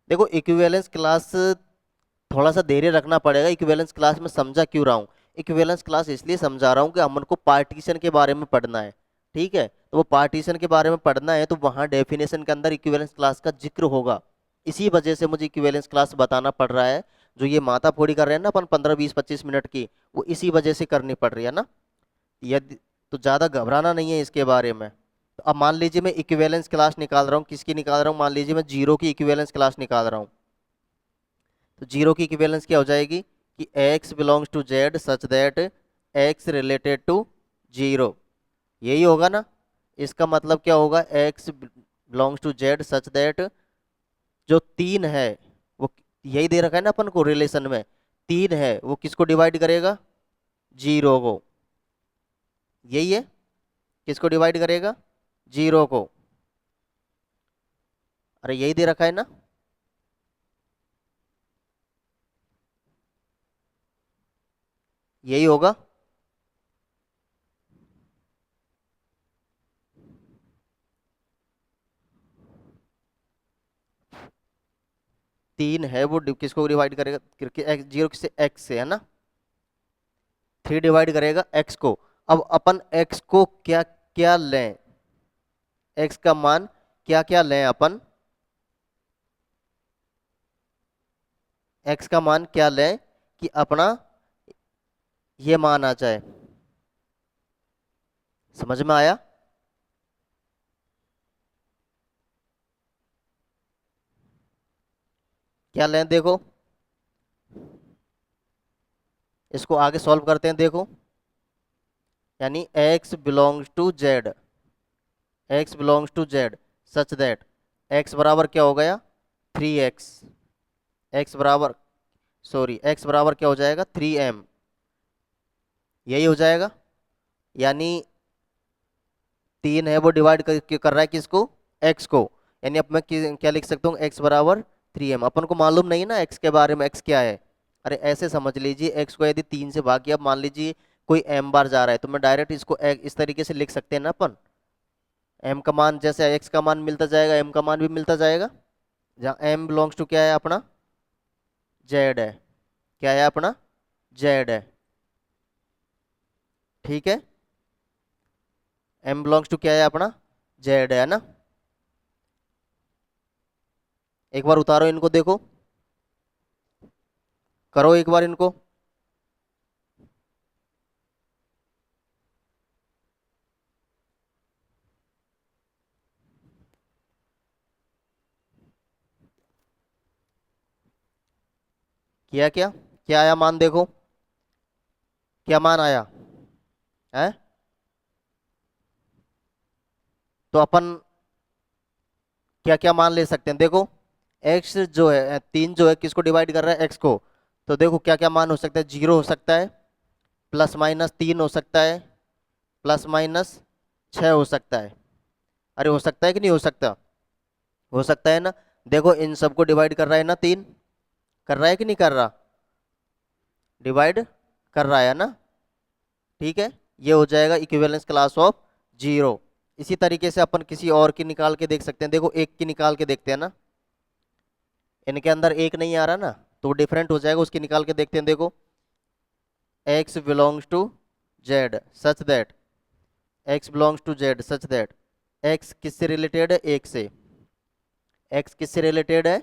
देखो इक्विवेलेंस क्लास थोड़ा सा धैर्य रखना पड़ेगा। इक्विवेलेंस क्लास में समझा क्यों रहा हूँ, इक्विवेलेंस क्लास इसलिए समझा रहा हूँ कि हमको पार्टीशन के बारे में पढ़ना है। ठीक है, तो वो पार्टीशन के बारे में पढ़ना है तो वहाँ डेफिनेशन के अंदर इक्विवेलेंस क्लास का जिक्र होगा। इसी वजह से मुझे इक्विवेलेंस क्लास बताना पड़ रहा है। जो ये माथा फोड़ी कर रहे हैं ना अपन 15 20 25 मिनट की, वो इसी वजह से करनी पड़ रही है ना। यदि तो ज़्यादा घबराना नहीं है इसके बारे में। तो अब मान लीजिए मैं इक्विवेलेंस क्लास निकाल रहा हूँ, किसकी निकाल रहा हूँ, मान लीजिए मैं जीरो की इक्विवेलेंस क्लास निकाल रहा हूँ। तो जीरो की इक्विवेलेंस क्या हो जाएगी कि x belongs to Z such that x related to zero. यही होगा ना। इसका मतलब क्या होगा, X belongs to Z such that जो तीन है वो, यही दे रखा है ना अपन को रिलेशन में, तीन है वो किसको डिवाइड करेगा, जीरो को। यही है, किसको डिवाइड करेगा, जीरो को। अरे यही दे रखा है ना। यही होगा। तीन है वो किसको डिवाइड करेगा, जीरो किससे, एक्स से है ना। थ्री डिवाइड करेगा एक्स को। अब अपन एक्स को क्या क्या लें, एक्स का मान क्या क्या लें अपन, एक्स का मान क्या लें कि अपना ये मान आ जाए। समझ में आया। क्या लें देखो, इसको आगे सॉल्व करते हैं देखो। यानी x belongs to Z, x belongs to Z such that x बराबर क्या हो गया, थ्री एक्स, एक्स बराबर, सॉरी x बराबर क्या हो जाएगा, थ्री एम। यही हो जाएगा। यानी तीन है वो डिवाइड कर रहा है किसको, x को। यानी अब मैं क्या लिख सकता हूँ, x बराबर थ्री एम। अपन को मालूम नहीं ना x के बारे में, x क्या है। अरे ऐसे समझ लीजिए, x को यदि तीन से भाग किया, अब मान लीजिए कोई m बार जा रहा है, तो मैं डायरेक्ट इसको इस तरीके से लिख सकते हैं ना अपन, m का मान जैसे x का मान मिलता जाएगा, m का मान भी मिलता जाएगा। जहाँ m बिलोंग्स टू क्या है अपना, z है। क्या है अपना, z है। ठीक है, m बिलोंग्स टू क्या है अपना, z है ना। एक बार उतारो इनको देखो, करो एक बार इनको। किया क्या, क्या आया मान देखो, क्या मान आया है। तो अपन क्या क्या मान ले सकते हैं देखो, एक्स जो है तीन जो है किसको डिवाइड कर रहा है, एक्स को। तो देखो क्या क्या मान हो सकता है, जीरो हो सकता है, प्लस माइनस तीन हो सकता है, प्लस माइनस छः हो सकता है। अरे हो सकता है कि नहीं हो सकता, हो सकता है ना। देखो इन सबको डिवाइड कर रहा है ना तीन, कर रहा है कि नहीं कर रहा, डिवाइड कर रहा है ना। ठीक है, ये हो जाएगा इक्विवेलेंस क्लास ऑफ जीरो। इसी तरीके से अपन किसी और की निकाल के देख सकते हैं, देखो एक की निकाल के देखते हैं ना, इनके अंदर एक नहीं आ रहा ना, तो वो डिफरेंट हो जाएगा, उसकी निकाल के देखते हैं देखो। x belongs to z such that, x belongs to z such that x किससे रिलेटेड है, एक से, x किससे रिलेटेड है,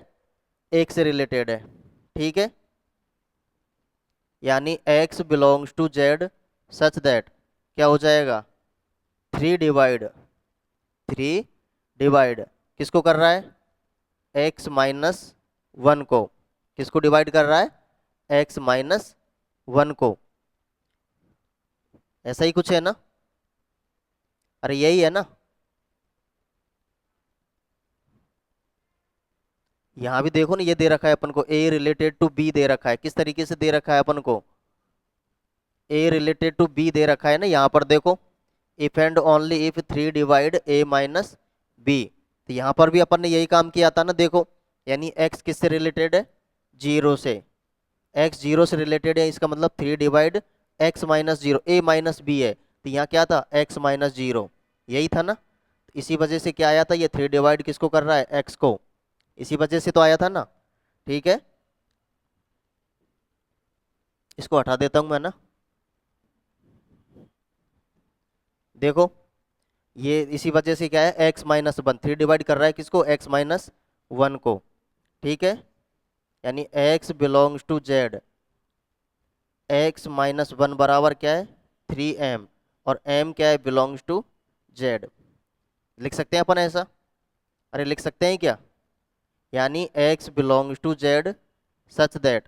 एक से रिलेटेड है। ठीक है, यानी x belongs to z such that क्या हो जाएगा, थ्री डिवाइड, थ्री डिवाइड किसको कर रहा है, x माइनस वन को, किसको डिवाइड कर रहा है, x माइनस वन को। ऐसा ही कुछ है ना। अरे यही है ना। यहाँ भी देखो ना, ये दे रखा है अपन को a रिलेटेड टू b दे रखा है, किस तरीके से दे रखा है अपन को, a रिलेटेड टू b दे रखा है ना यहाँ पर देखो, if and only if three divide a minus B. तो यहाँ पर भी अपन ने यही काम किया था ना देखो। यानी x किससे रिलेटेड है, जीरो से, x जीरो से रिलेटेड है, इसका मतलब three divide x minus zero, a minus B है, तो यहाँ क्या था, x माइनस जीरो। यही था ना। तो इसी वजह से क्या आया था, ये थ्री डिवाइड किसको कर रहा है, x को, इसी वजह से तो आया था ना। ठीक है, इसको हटा देता हूं मैं ना। देखो ये इसी वजह से क्या है, x minus one, three divide कर रहा है किसको, x माइनस वन को। ठीक है, यानी x belongs to z, x minus one बराबर क्या है, थ्री एम, और m क्या है, बिलोंग्स टू z। लिख सकते हैं अपन ऐसा, अरे लिख सकते हैं क्या, यानी x belongs to z such that,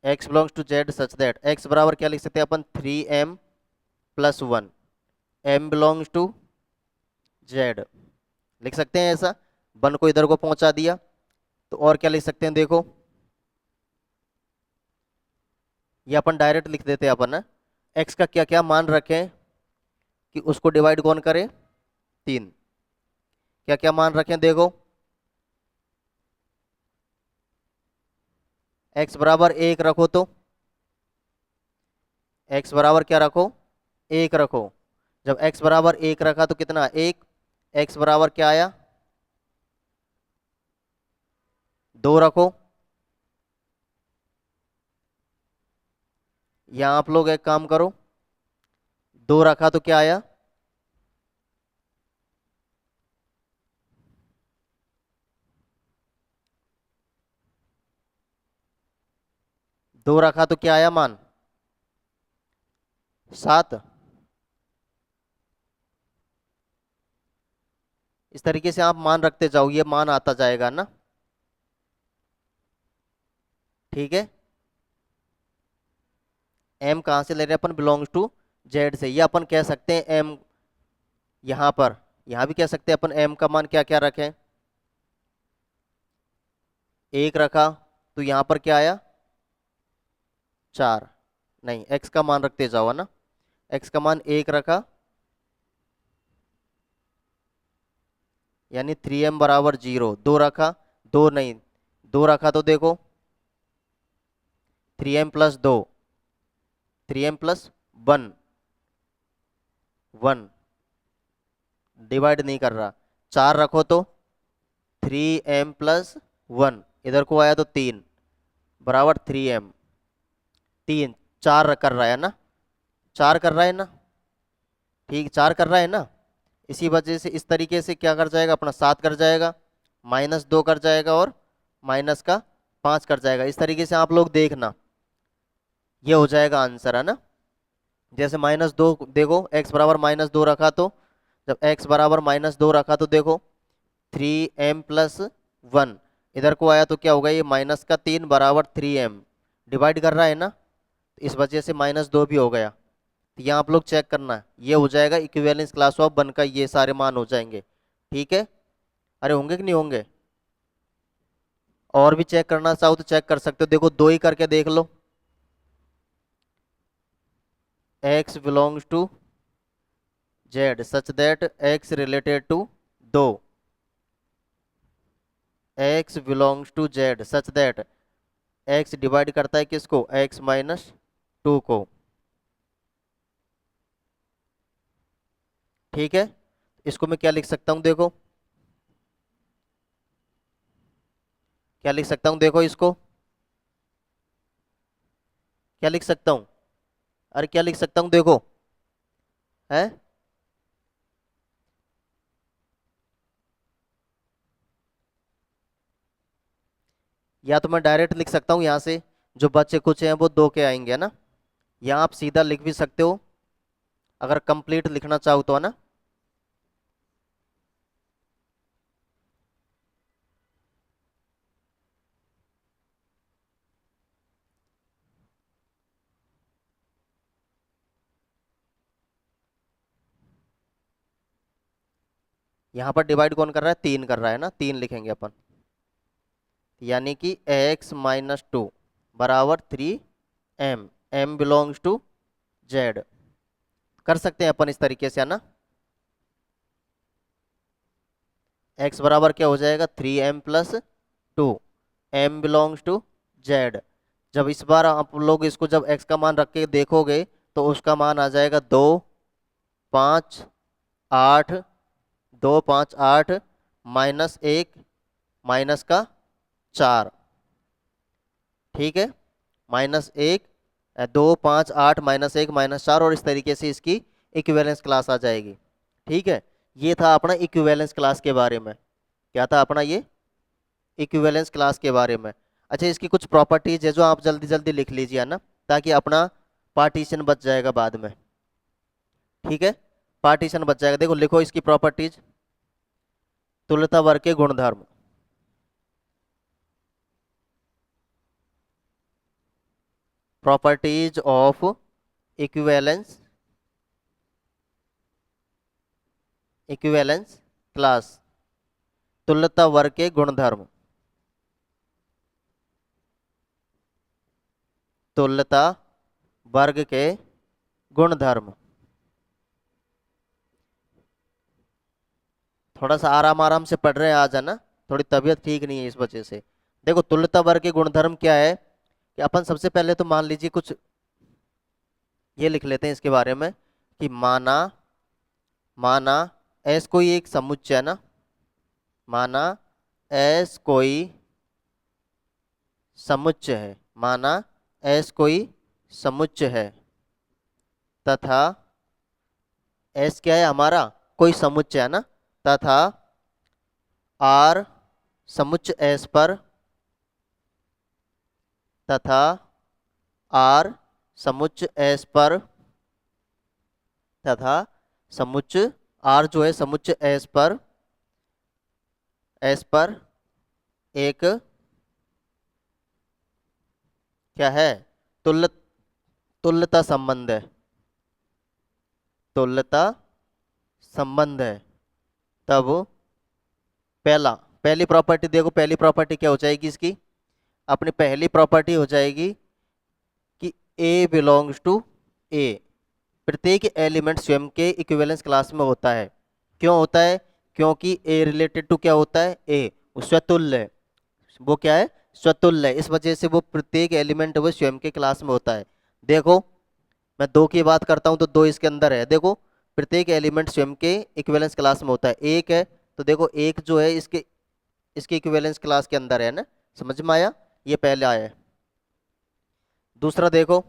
x belongs to z such that x बराबर क्या लिख सकते हैं अपन, three M plus one, M belongs to Z. लिख सकते हैं ऐसा, वन को इधर को पहुंचा दिया। तो और क्या लिख सकते हैं देखो, ये अपन डायरेक्ट लिख देते हैं अपन, एक्स का क्या क्या मान रखें कि उसको डिवाइड कौन करे, तीन। क्या क्या मान रखें देखो, एक्स बराबर एक रखो तो, एक्स बराबर क्या रखो, एक रखो। जब एक्स बराबर एक रखा तो कितना, एक। एक्स बराबर क्या आया, दो रखो। यहां आप लोग एक काम करो, दो रखा तो क्या आया, दो रखा तो क्या आया मान, सात। इस तरीके से आप मान रखते जाओ, ये मान आता जाएगा ना। ठीक है, एम कहां से ले रहे हैं अपन, बिलोंग्स टू जेड से। ये अपन कह सकते हैं एम, यहां पर, यहां भी कह सकते हैं अपन एम का मान क्या क्या रखें, एक रखा तो यहां पर क्या आया, चार। नहीं, एक्स का मान रखते जाओ है ना, एक्स का मान एक रखा, यानी थ्री एम बराबर जीरो। दो रखा, दो नहीं, दो रखा तो देखो, थ्री एम प्लस दो, three M plus one, one divide नहीं कर रहा। चार रखो तो थ्री एम प्लस वन, इधर को आया तो तीन, बराबर थ्री एम। तीन, चार कर रहा है ना, चार कर रहा है ना, ठीक, चार कर रहा है ना। इसी वजह से इस तरीके से क्या कर जाएगा अपना, सात कर जाएगा, माइनस दो कर जाएगा, और माइनस का पाँच कर जाएगा। इस तरीके से आप लोग देखना, ये हो जाएगा आंसर है ना। जैसे माइनस दो देखो, एक्स बराबर माइनस दो रखा तो, जब एक्स बराबर माइनस दो रखा तो देखो, थ्री एम प्लस वन, इधर को आया तो क्या होगा, ये माइनस का तीन बराबर थ्री एम, डिवाइड कर रहा है ना, तो इस वजह से माइनस दो भी हो गया। तो यहाँ आप लोग चेक करना, ये हो जाएगा इक्विवेलेंस क्लास ऑफ वन का, ये सारे मान हो जाएंगे। ठीक है, अरे होंगे कि नहीं होंगे। और भी चेक करना चाहो तो चेक कर सकते हो, देखो दो ही करके देख लो, X belongs to Z such that X related to दो, X belongs to Z such that X divide करता है किसको, एक्स माइनस टू को। ठीक है, इसको मैं क्या लिख सकता हूं देखो, क्या लिख सकता हूं देखो इसको, क्या लिख सकता हूं, अरे क्या लिख सकता हूं देखो, है, या तो मैं डायरेक्ट लिख सकता हूं यहाँ से, जो बच्चे कुछ हैं वो दो के आएंगे है ना, या आप सीधा लिख भी सकते हो, अगर कंप्लीट लिखना चाहो तो है ना। यहाँ पर डिवाइड कौन कर रहा है, तीन कर रहा है ना, तीन लिखेंगे अपन, यानी कि एक्स माइनस टू बराबर three M, M belongs to Z. कर सकते हैं अपन इस तरीके से है ना, एक्स बराबर क्या हो जाएगा, three M plus two, M belongs to Z. जब इस बार आप लोग इसको जब एक्स का मान रख के देखोगे तो उसका मान आ जाएगा दो, पाँच, आठ, दो पाँच आठ, माइनस एक, माइनस का चार। ठीक है, माइनस एक, दो पाँच आठ, माइनस एक, माइनस चार, और इस तरीके से इसकी इक्विवेलेंस क्लास आ जाएगी। ठीक है, ये था अपना इक्विवेलेंस क्लास के बारे में, क्या था अपना ये, इक्विवेलेंस क्लास के बारे में। अच्छा, इसकी कुछ प्रॉपर्टीज है जो आप जल्दी जल्दी लिख लीजिए ना, ताकि अपना पार्टीशन बच जाएगा बाद में। ठीक है, पार्टीशन बच जाएगा, देखो लिखो इसकी प्रॉपर्टीज, तुल्यता वर्ग के गुणधर्म, properties of equivalence equivalence class, तुल्यता वर्ग के गुणधर्म, तुल्यता वर्ग के गुणधर्म। थोड़ा सा आराम आराम से पढ़ रहे हैं आज, है ना, थोड़ी तबीयत ठीक नहीं है इस वजह से। देखो तुल्यता वर्ग के गुणधर्म क्या है कि अपन सबसे पहले तो मान लीजिए कुछ ये लिख लेते हैं इसके बारे में कि माना माना एस कोई एक समुच्चय है ना, माना एस कोई समुच्चय है, माना एस कोई समुच्चय है तथा एस क्या है हमारा, कोई समुच्चय है ना, तथा आर समुच्चय एस पर, तथा आर समुच्चय एस पर, तथा समुच्चय आर जो है समुच्चय एस पर एक क्या है, तुल्य तुल्यता संबंध है, तुल्यता संबंध है। तब पहली प्रॉपर्टी देखो, पहली प्रॉपर्टी क्या हो जाएगी इसकी, अपनी पहली प्रॉपर्टी हो जाएगी कि ए बिलोंग्स टू ए, प्रत्येक एलिमेंट स्वयं के इक्विवेलेंस क्लास में होता है। क्यों होता है, क्योंकि ए रिलेटेड टू क्या होता है, ए स्वतुल्य है, वो क्या है, स्वतुल्य है, इस वजह से वो प्रत्येक एलिमेंट वो स्वयं के क्लास में होता है। देखो मैं दो की बात करता हूं तो दो इसके अंदर है, देखो प्रत्येक एलिमेंट स्वयं के इक्विवेलेंस क्लास में होता है। एक है तो देखो एक जो है इसके इसके इक्विवेलेंस क्लास के अंदर है ना, समझ में आया, ये पहले आया है। दूसरा देखो,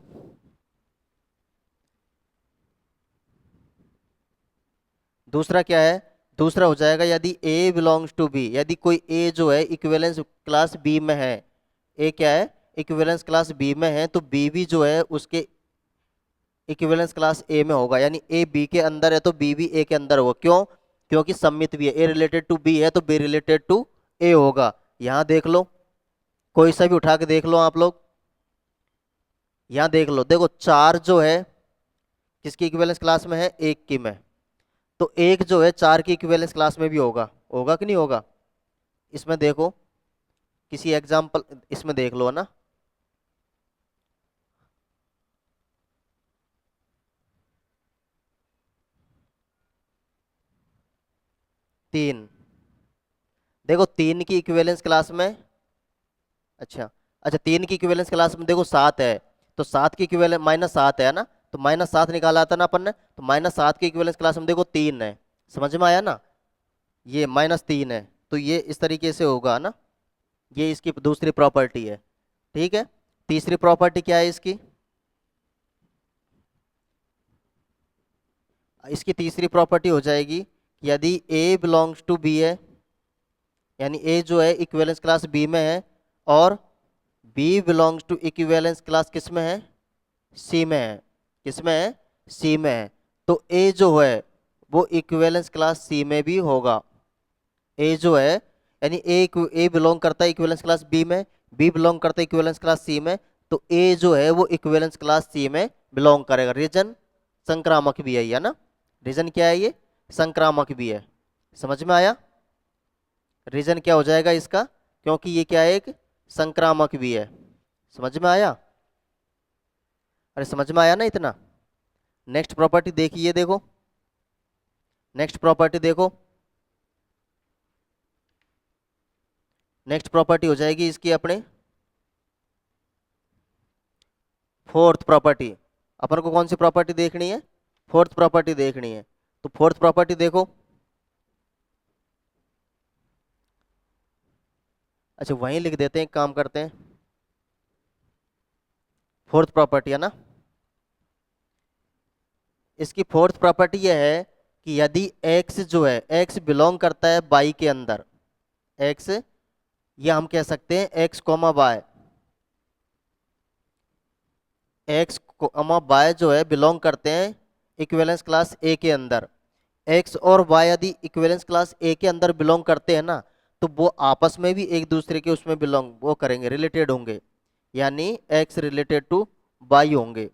दूसरा क्या है, दूसरा हो जाएगा यदि A बिलोंग्स टू बी, यदि कोई A जो है इक्विवेलेंस क्लास B में है, A क्या है इक्विवेलेंस क्लास B में है, तो B भी जो है उसके इक्विवेलेंस क्लास A में होगा, यानी A B के अंदर है तो B भी A के अंदर होगा। क्यों, क्योंकि सम्मित भी है, A रिलेटेड टू B है तो B रिलेटेड टू A होगा। यहाँ देख लो, कोई सा भी उठा के देख लो आप लोग, यहाँ देख लो, देखो चार जो है किसकी इक्विवेलेंस क्लास में है, एक की में, तो एक जो है चार की इक्विवेलेंस क्लास में भी होगा, होगा कि नहीं होगा। इसमें देखो किसी एग्जाम्पल इसमें देख लो, है ना, तीन, देखो तीन की इक्विवेलेंस क्लास में, अच्छा अच्छा तीन की इक्विवेलेंस क्लास में देखो सात है, तो सात की इक्विवेलेंस -7 है ना, तो -7 निकाला था ना अपन ने, तो -7 की इक्विवेलेंस क्लास में देखो तीन है, समझ में आया ना, ये -3 है, तो ये इस तरीके से होगा ना, ये इसकी दूसरी प्रॉपर्टी है। ठीक है, तीसरी प्रॉपर्टी क्या है इसकी, इसकी तीसरी प्रॉपर्टी हो जाएगी कि यदि A बिलोंग्स टू B है, यानी A जो है इक्विवेलेंस क्लास B में है और B belongs to equivalence class किस में है, C में है, किस में है, C में है, तो A जो है वो इक्विवेलेंस क्लास C में भी होगा। A जो है यानी A बिलोंग करता है इक्विवेलेंस क्लास B में, B बिलोंग करता है इक्विवेलेंस क्लास C में, तो A जो है वो इक्विवेलेंस क्लास C में बिलोंग करेगा। रीजन संक्रामक भी है ना, रीजन क्या है, ये संक्रामक भी है, समझ में आया, रीजन क्या हो जाएगा इसका, क्योंकि ये क्या है, एक संक्रामक भी है, समझ में आया, अरे समझ में आया ना इतना। नेक्स्ट प्रॉपर्टी देखिए, देखो नेक्स्ट प्रॉपर्टी देखो, नेक्स्ट प्रॉपर्टी हो जाएगी इसकी अपने फोर्थ प्रॉपर्टी। अपन को कौन सी प्रॉपर्टी देखनी है, फोर्थ प्रॉपर्टी देखनी है, तो फोर्थ प्रॉपर्टी देखो, अच्छा वहीं लिख देते हैं, एक काम करते हैं, फोर्थ प्रॉपर्टी है ना, इसकी फोर्थ प्रॉपर्टी यह है कि यदि x जो है x बिलोंग करता है y के अंदर, x या हम कह सकते हैं x comma Y, x comma Y जो है बिलोंग करते हैं इक्विवेलेंस क्लास A के अंदर, x और y यदि इक्विवेलेंस क्लास A के अंदर बिलोंग करते हैं ना, तो वो आपस में भी एक दूसरे के उसमें बिलोंग वो करेंगे, रिलेटेड होंगे, यानी x रिलेटेड टू y होंगे।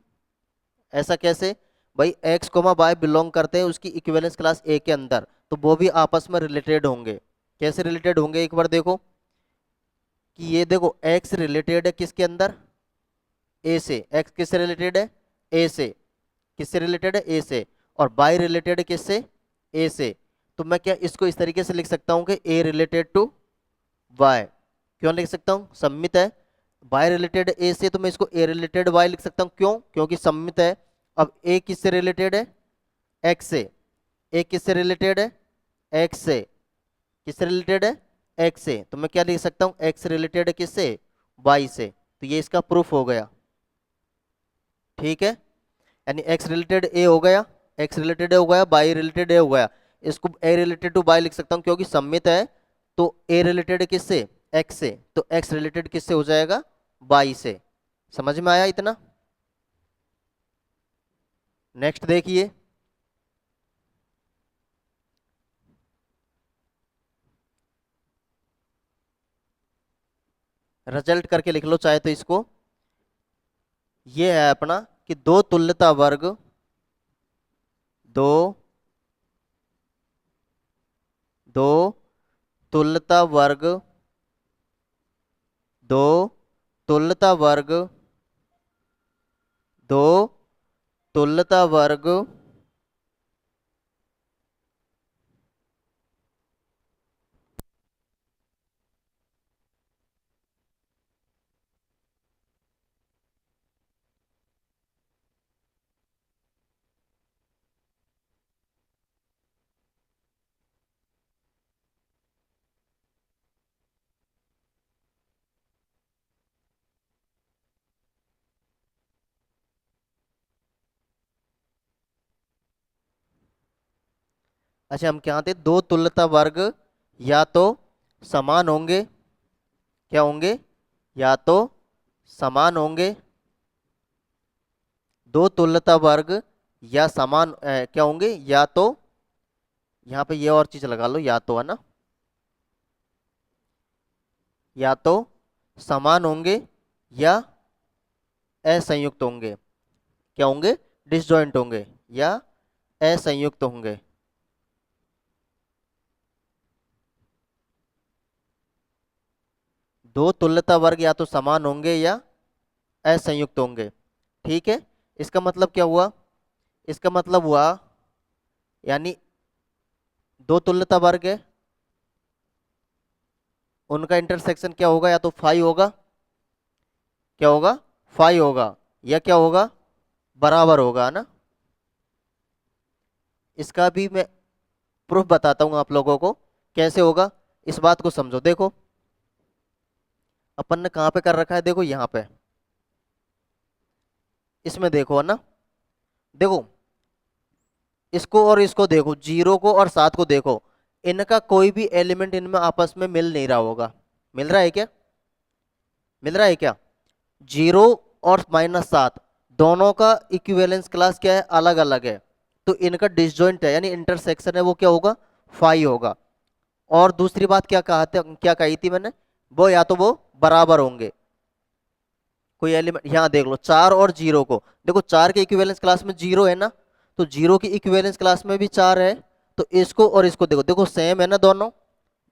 ऐसा कैसे भाई, x कोमा वाई बिलोंग करते हैं उसकी इक्विवेलेंस क्लास A के अंदर, तो वो भी आपस में रिलेटेड होंगे। कैसे रिलेटेड होंगे एक बार देखो, कि ये देखो एक्स रिलेटेड है किसके अंदर, ए से। एक्स किससे रिलेटेड है, ए से। किससे रिलेटेड है, ए से। और बाई रिलेटेड है किससे, ए से। तो मैं क्या इसको इस तरीके से लिख सकता हूं कि ए रिलेटेड टू वाई। क्यों लिख सकता हूं, सम्मित है। वाई रिलेटेड ए से, तो मैं इसको ए रिलेटेड वाई लिख सकता हूं। क्यों, क्योंकि सम्मित है। अब ए किससे रिलेटेड है, एक्स से। ए किससे रिलेटेड है, एक्स से। किससे रिलेटेड है, एक्स से। तो मैं क्या लिख सकता हूं, एक्स रिलेटेड है किससे, वाई से। तो ये इसका प्रूफ हो गया। ठीक है, यानी एक्स रिलेटेड ए हो गया, एक्स रिलेटेड ए हो गया, बाई रिलेटेड ए हो गया। इसको ए रिलेटेड टू बाई लिख सकता हूं क्योंकि सम्मित है। तो ए रिलेटेड किससे, एक्स से। तो एक्स रिलेटेड किससे हो जाएगा, बाई से। समझ में आया इतना। नेक्स्ट देखिए, रिजल्ट करके लिख लो चाहे तो इसको। ये है अपना कि दो तुल्यता वर्ग, दो दो तुल्यता वर्ग, दो तुल्यता वर्ग, दो तुल्यता वर्ग अच्छा हम क्या थे, दो तुल्यता वर्ग या तो समान होंगे, क्या होंगे, या तो समान होंगे। दो तुल्यता वर्ग या समान क्या होंगे, या तो, यहाँ पे ये और चीज लगा लो, या तो, है ना, या तो समान होंगे या असंयुक्त होंगे। क्या होंगे, डिसजॉइंट होंगे या असंयुक्त होंगे। दो तुल्यता वर्ग या तो समान होंगे या असंयुक्त होंगे। ठीक है, इसका मतलब क्या हुआ, इसका मतलब हुआ यानी दो तुल्यता वर्ग है, उनका इंटरसेक्शन क्या होगा, या तो फाई होगा, क्या होगा, फाई होगा, या क्या होगा, बराबर होगा, है ना। इसका भी मैं प्रूफ बताता हूँ आप लोगों को कैसे होगा। इस बात को समझो, देखो अपन ने कहाँ पे कर रखा है, देखो यहाँ पे, इसमें देखो, है ना। देखो इसको और इसको देखो, जीरो को और सात को देखो, इनका कोई भी एलिमेंट इनमें आपस में मिल नहीं रहा होगा। मिल रहा है क्या, मिल रहा है क्या, जीरो और माइनस सात दोनों का इक्विवेलेंस क्लास क्या है, अलग अलग है। तो इनका डिसजॉइंट है, यानी इंटरसेक्शन है, वो क्या होगा, फाई होगा। और दूसरी बात क्या कहा था, क्या कही थी मैंने, वो या तो वो बराबर होंगे। कोई एलिमेंट यहाँ देख लो, चार और जीरो को देखो, चार के इक्विवेलेंस क्लास में जीरो है ना, तो जीरो की इक्विवेलेंस क्लास में भी चार है। तो इसको और इसको देखो, देखो सेम है ना दोनों।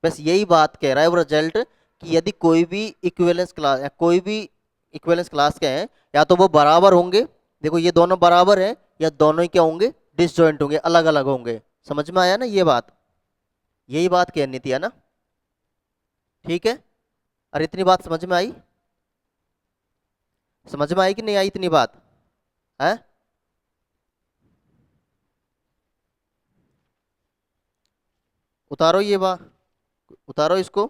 बस यही बात कह रहा है वो रिजल्ट, कि यदि कोई भी इक्विवेलेंस क्लास या कोई भी इक्विवेलेंस क्लास के हैं, या तो वो बराबर होंगे, देखो ये दोनों बराबर हैं, या दोनों ही क्या होंगे, डिसजॉइंट होंगे, अलग अलग होंगे। समझ में आया ना ये बात, यही बात कहनी थी, है ना। ठीक है, और इतनी बात समझ में आई, समझ में आई कि नहीं आई इतनी बात है। उतारो ये बात, उतारो इसको।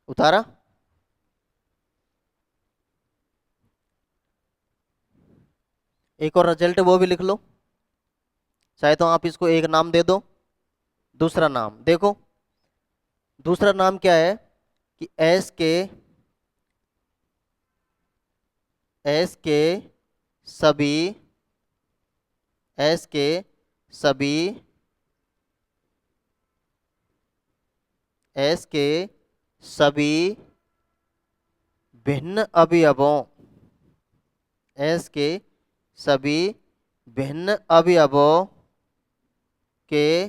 उतारा, एक और रिजल्ट वो भी लिख लो, चाहे तो आप इसको एक नाम दे दो। दूसरा नाम देखो, दूसरा नाम क्या है, कि एस के सभी, एस के सभी, एस के सभी भिन्न अवयवों, एस के सभी भिन्न अवयवों के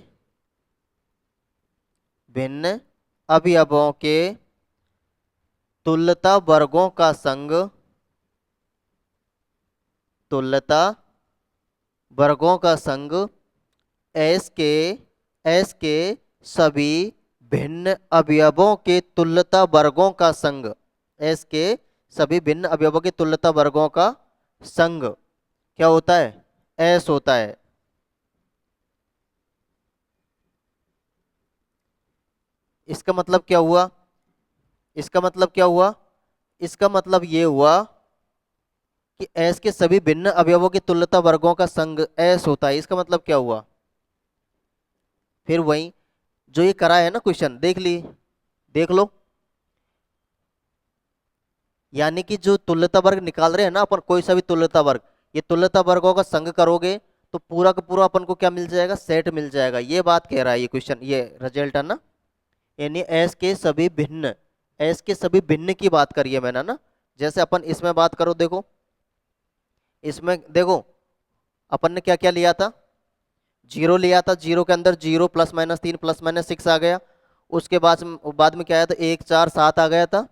भिन्न अवयवों के तुल्यता वर्गों का संग, तुल्यता वर्गों का संग एस के सभी भिन्न अवयवों के तुल्यता वर्गों का संग, एस के सभी भिन्न अवयवों के तुल्यता वर्गों का संग क्या होता है? एस होता है। इसका मतलब क्या हुआ? इसका मतलब क्या हुआ? इसका मतलब ये हुआ कि एस के सभी भिन्न अवयवों की तुल्यता वर्गों का संग एस होता है। इसका मतलब क्या हुआ? फिर वही जो ये करा है ना क्वेश्चन, देख ली, देख लो। यानी कि जो तुल्यता वर्ग निकाल रहे हैं ना अपन, कोई सा भी तुल्यता वर्ग, ये तुल्यता वर्गों का संग करोगे तो पूरा का पूरा अपन को क्या मिल जाएगा? सेट मिल जाएगा। ये बात कह रहा है ये क्वेश्चन, ये रिजल्ट है ना। यानी एस के सभी भिन्न, एस के सभी भिन्न की बात करी है मैंने ना। जैसे अपन इसमें बात करो, देखो इसमें देखो अपन ने क्या क्या लिया था? जीरो लिया था, जीरो के अंदर जीरो प्लस माइनस तीन प्लस माइनस सिक्स आ गया। उसके बाद में क्या आया था? एक चार सात आ गया था,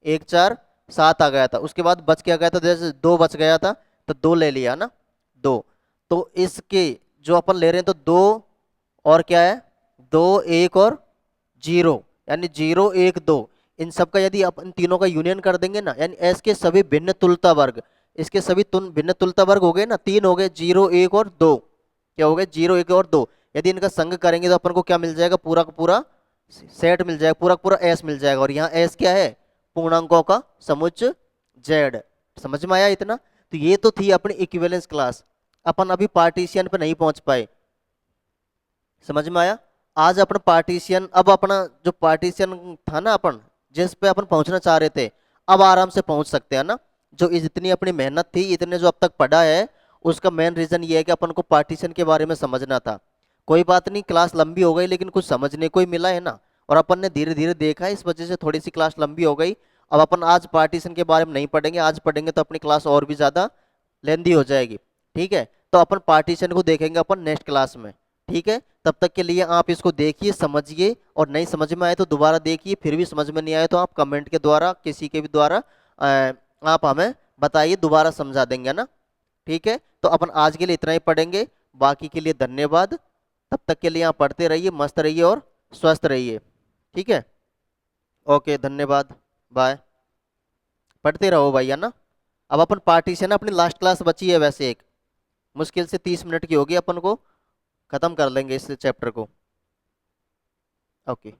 एक चार सात आ गया था। उसके बाद बच क्या गया था? जैसे दो बच गया था तो दो ले लिया ना, दो। तो इसके जो अपन ले रहे हैं तो दो और क्या है? दो एक और जीरो, यानी जीरो एक दो। इन सब का यदि अपन तीनों का यूनियन कर देंगे ना, यानी एस के सभी भिन्न तुल्यता वर्ग, इसके सभी भिन्न तुल्यता वर्ग हो गए ना, तीन हो गए, जीरो एक और दो। क्या हो गए? जीरो एक और दो। यदि इनका संग करेंगे तो अपन को क्या मिल जाएगा? पूरा का पूरा सेट मिल जाएगा, पूरा का पूरा एस मिल जाएगा। और यहाँ एस क्या है? पूर्णांकों का समुच्चय जेड। समझ में आया इतना? तो ये तो थी अपनी इक्विवेलेंस क्लास। अपन अभी पार्टीशियन पे नहीं पहुंच पाए। समझ में आया? आज अपन पार्टीशियन, अब अपना जो पार्टीशियन था ना अपन, जिस पे अपन पहुंचना चाह रहे थे, अब आराम से पहुंच सकते हैं ना। जो जितनी अपनी मेहनत थी, इतने जो अब तक पढ़ा है, उसका मेन रीजन ये है कि अपन को पार्टीशन के बारे में समझना था। कोई बात नहीं, क्लास लंबी हो गई लेकिन कुछ समझने को ही मिला है ना। और अपन ने धीरे धीरे देखा है, इस वजह से थोड़ी सी क्लास लंबी हो गई। अब अपन आज पार्टीशन के बारे में नहीं पढ़ेंगे, आज पढ़ेंगे तो अपनी क्लास और भी ज़्यादा लेंदी हो जाएगी। ठीक है, तो अपन पार्टीशन को देखेंगे अपन नेक्स्ट क्लास में। ठीक है, तब तक के लिए आप इसको देखिए, समझिए, और नहीं समझ में आए तो दोबारा देखिए। फिर भी समझ में नहीं आए तो आप कमेंट के द्वारा, किसी के भी द्वारा आप हमें बताइए, दोबारा समझा देंगे ना। ठीक है, तो अपन आज के लिए इतना ही पढ़ेंगे। बाकी के लिए धन्यवाद। तब तक के लिए आप पढ़ते रहिए, मस्त रहिए और स्वस्थ रहिए। ठीक है, ओके, धन्यवाद, बाय। पढ़ते रहो भाई, है ना। अब अपन पार्टीशन, अपनी लास्ट क्लास बची है वैसे, एक मुश्किल से 30 मिनट की होगी, अपन को खत्म कर लेंगे इस चैप्टर को। ओके।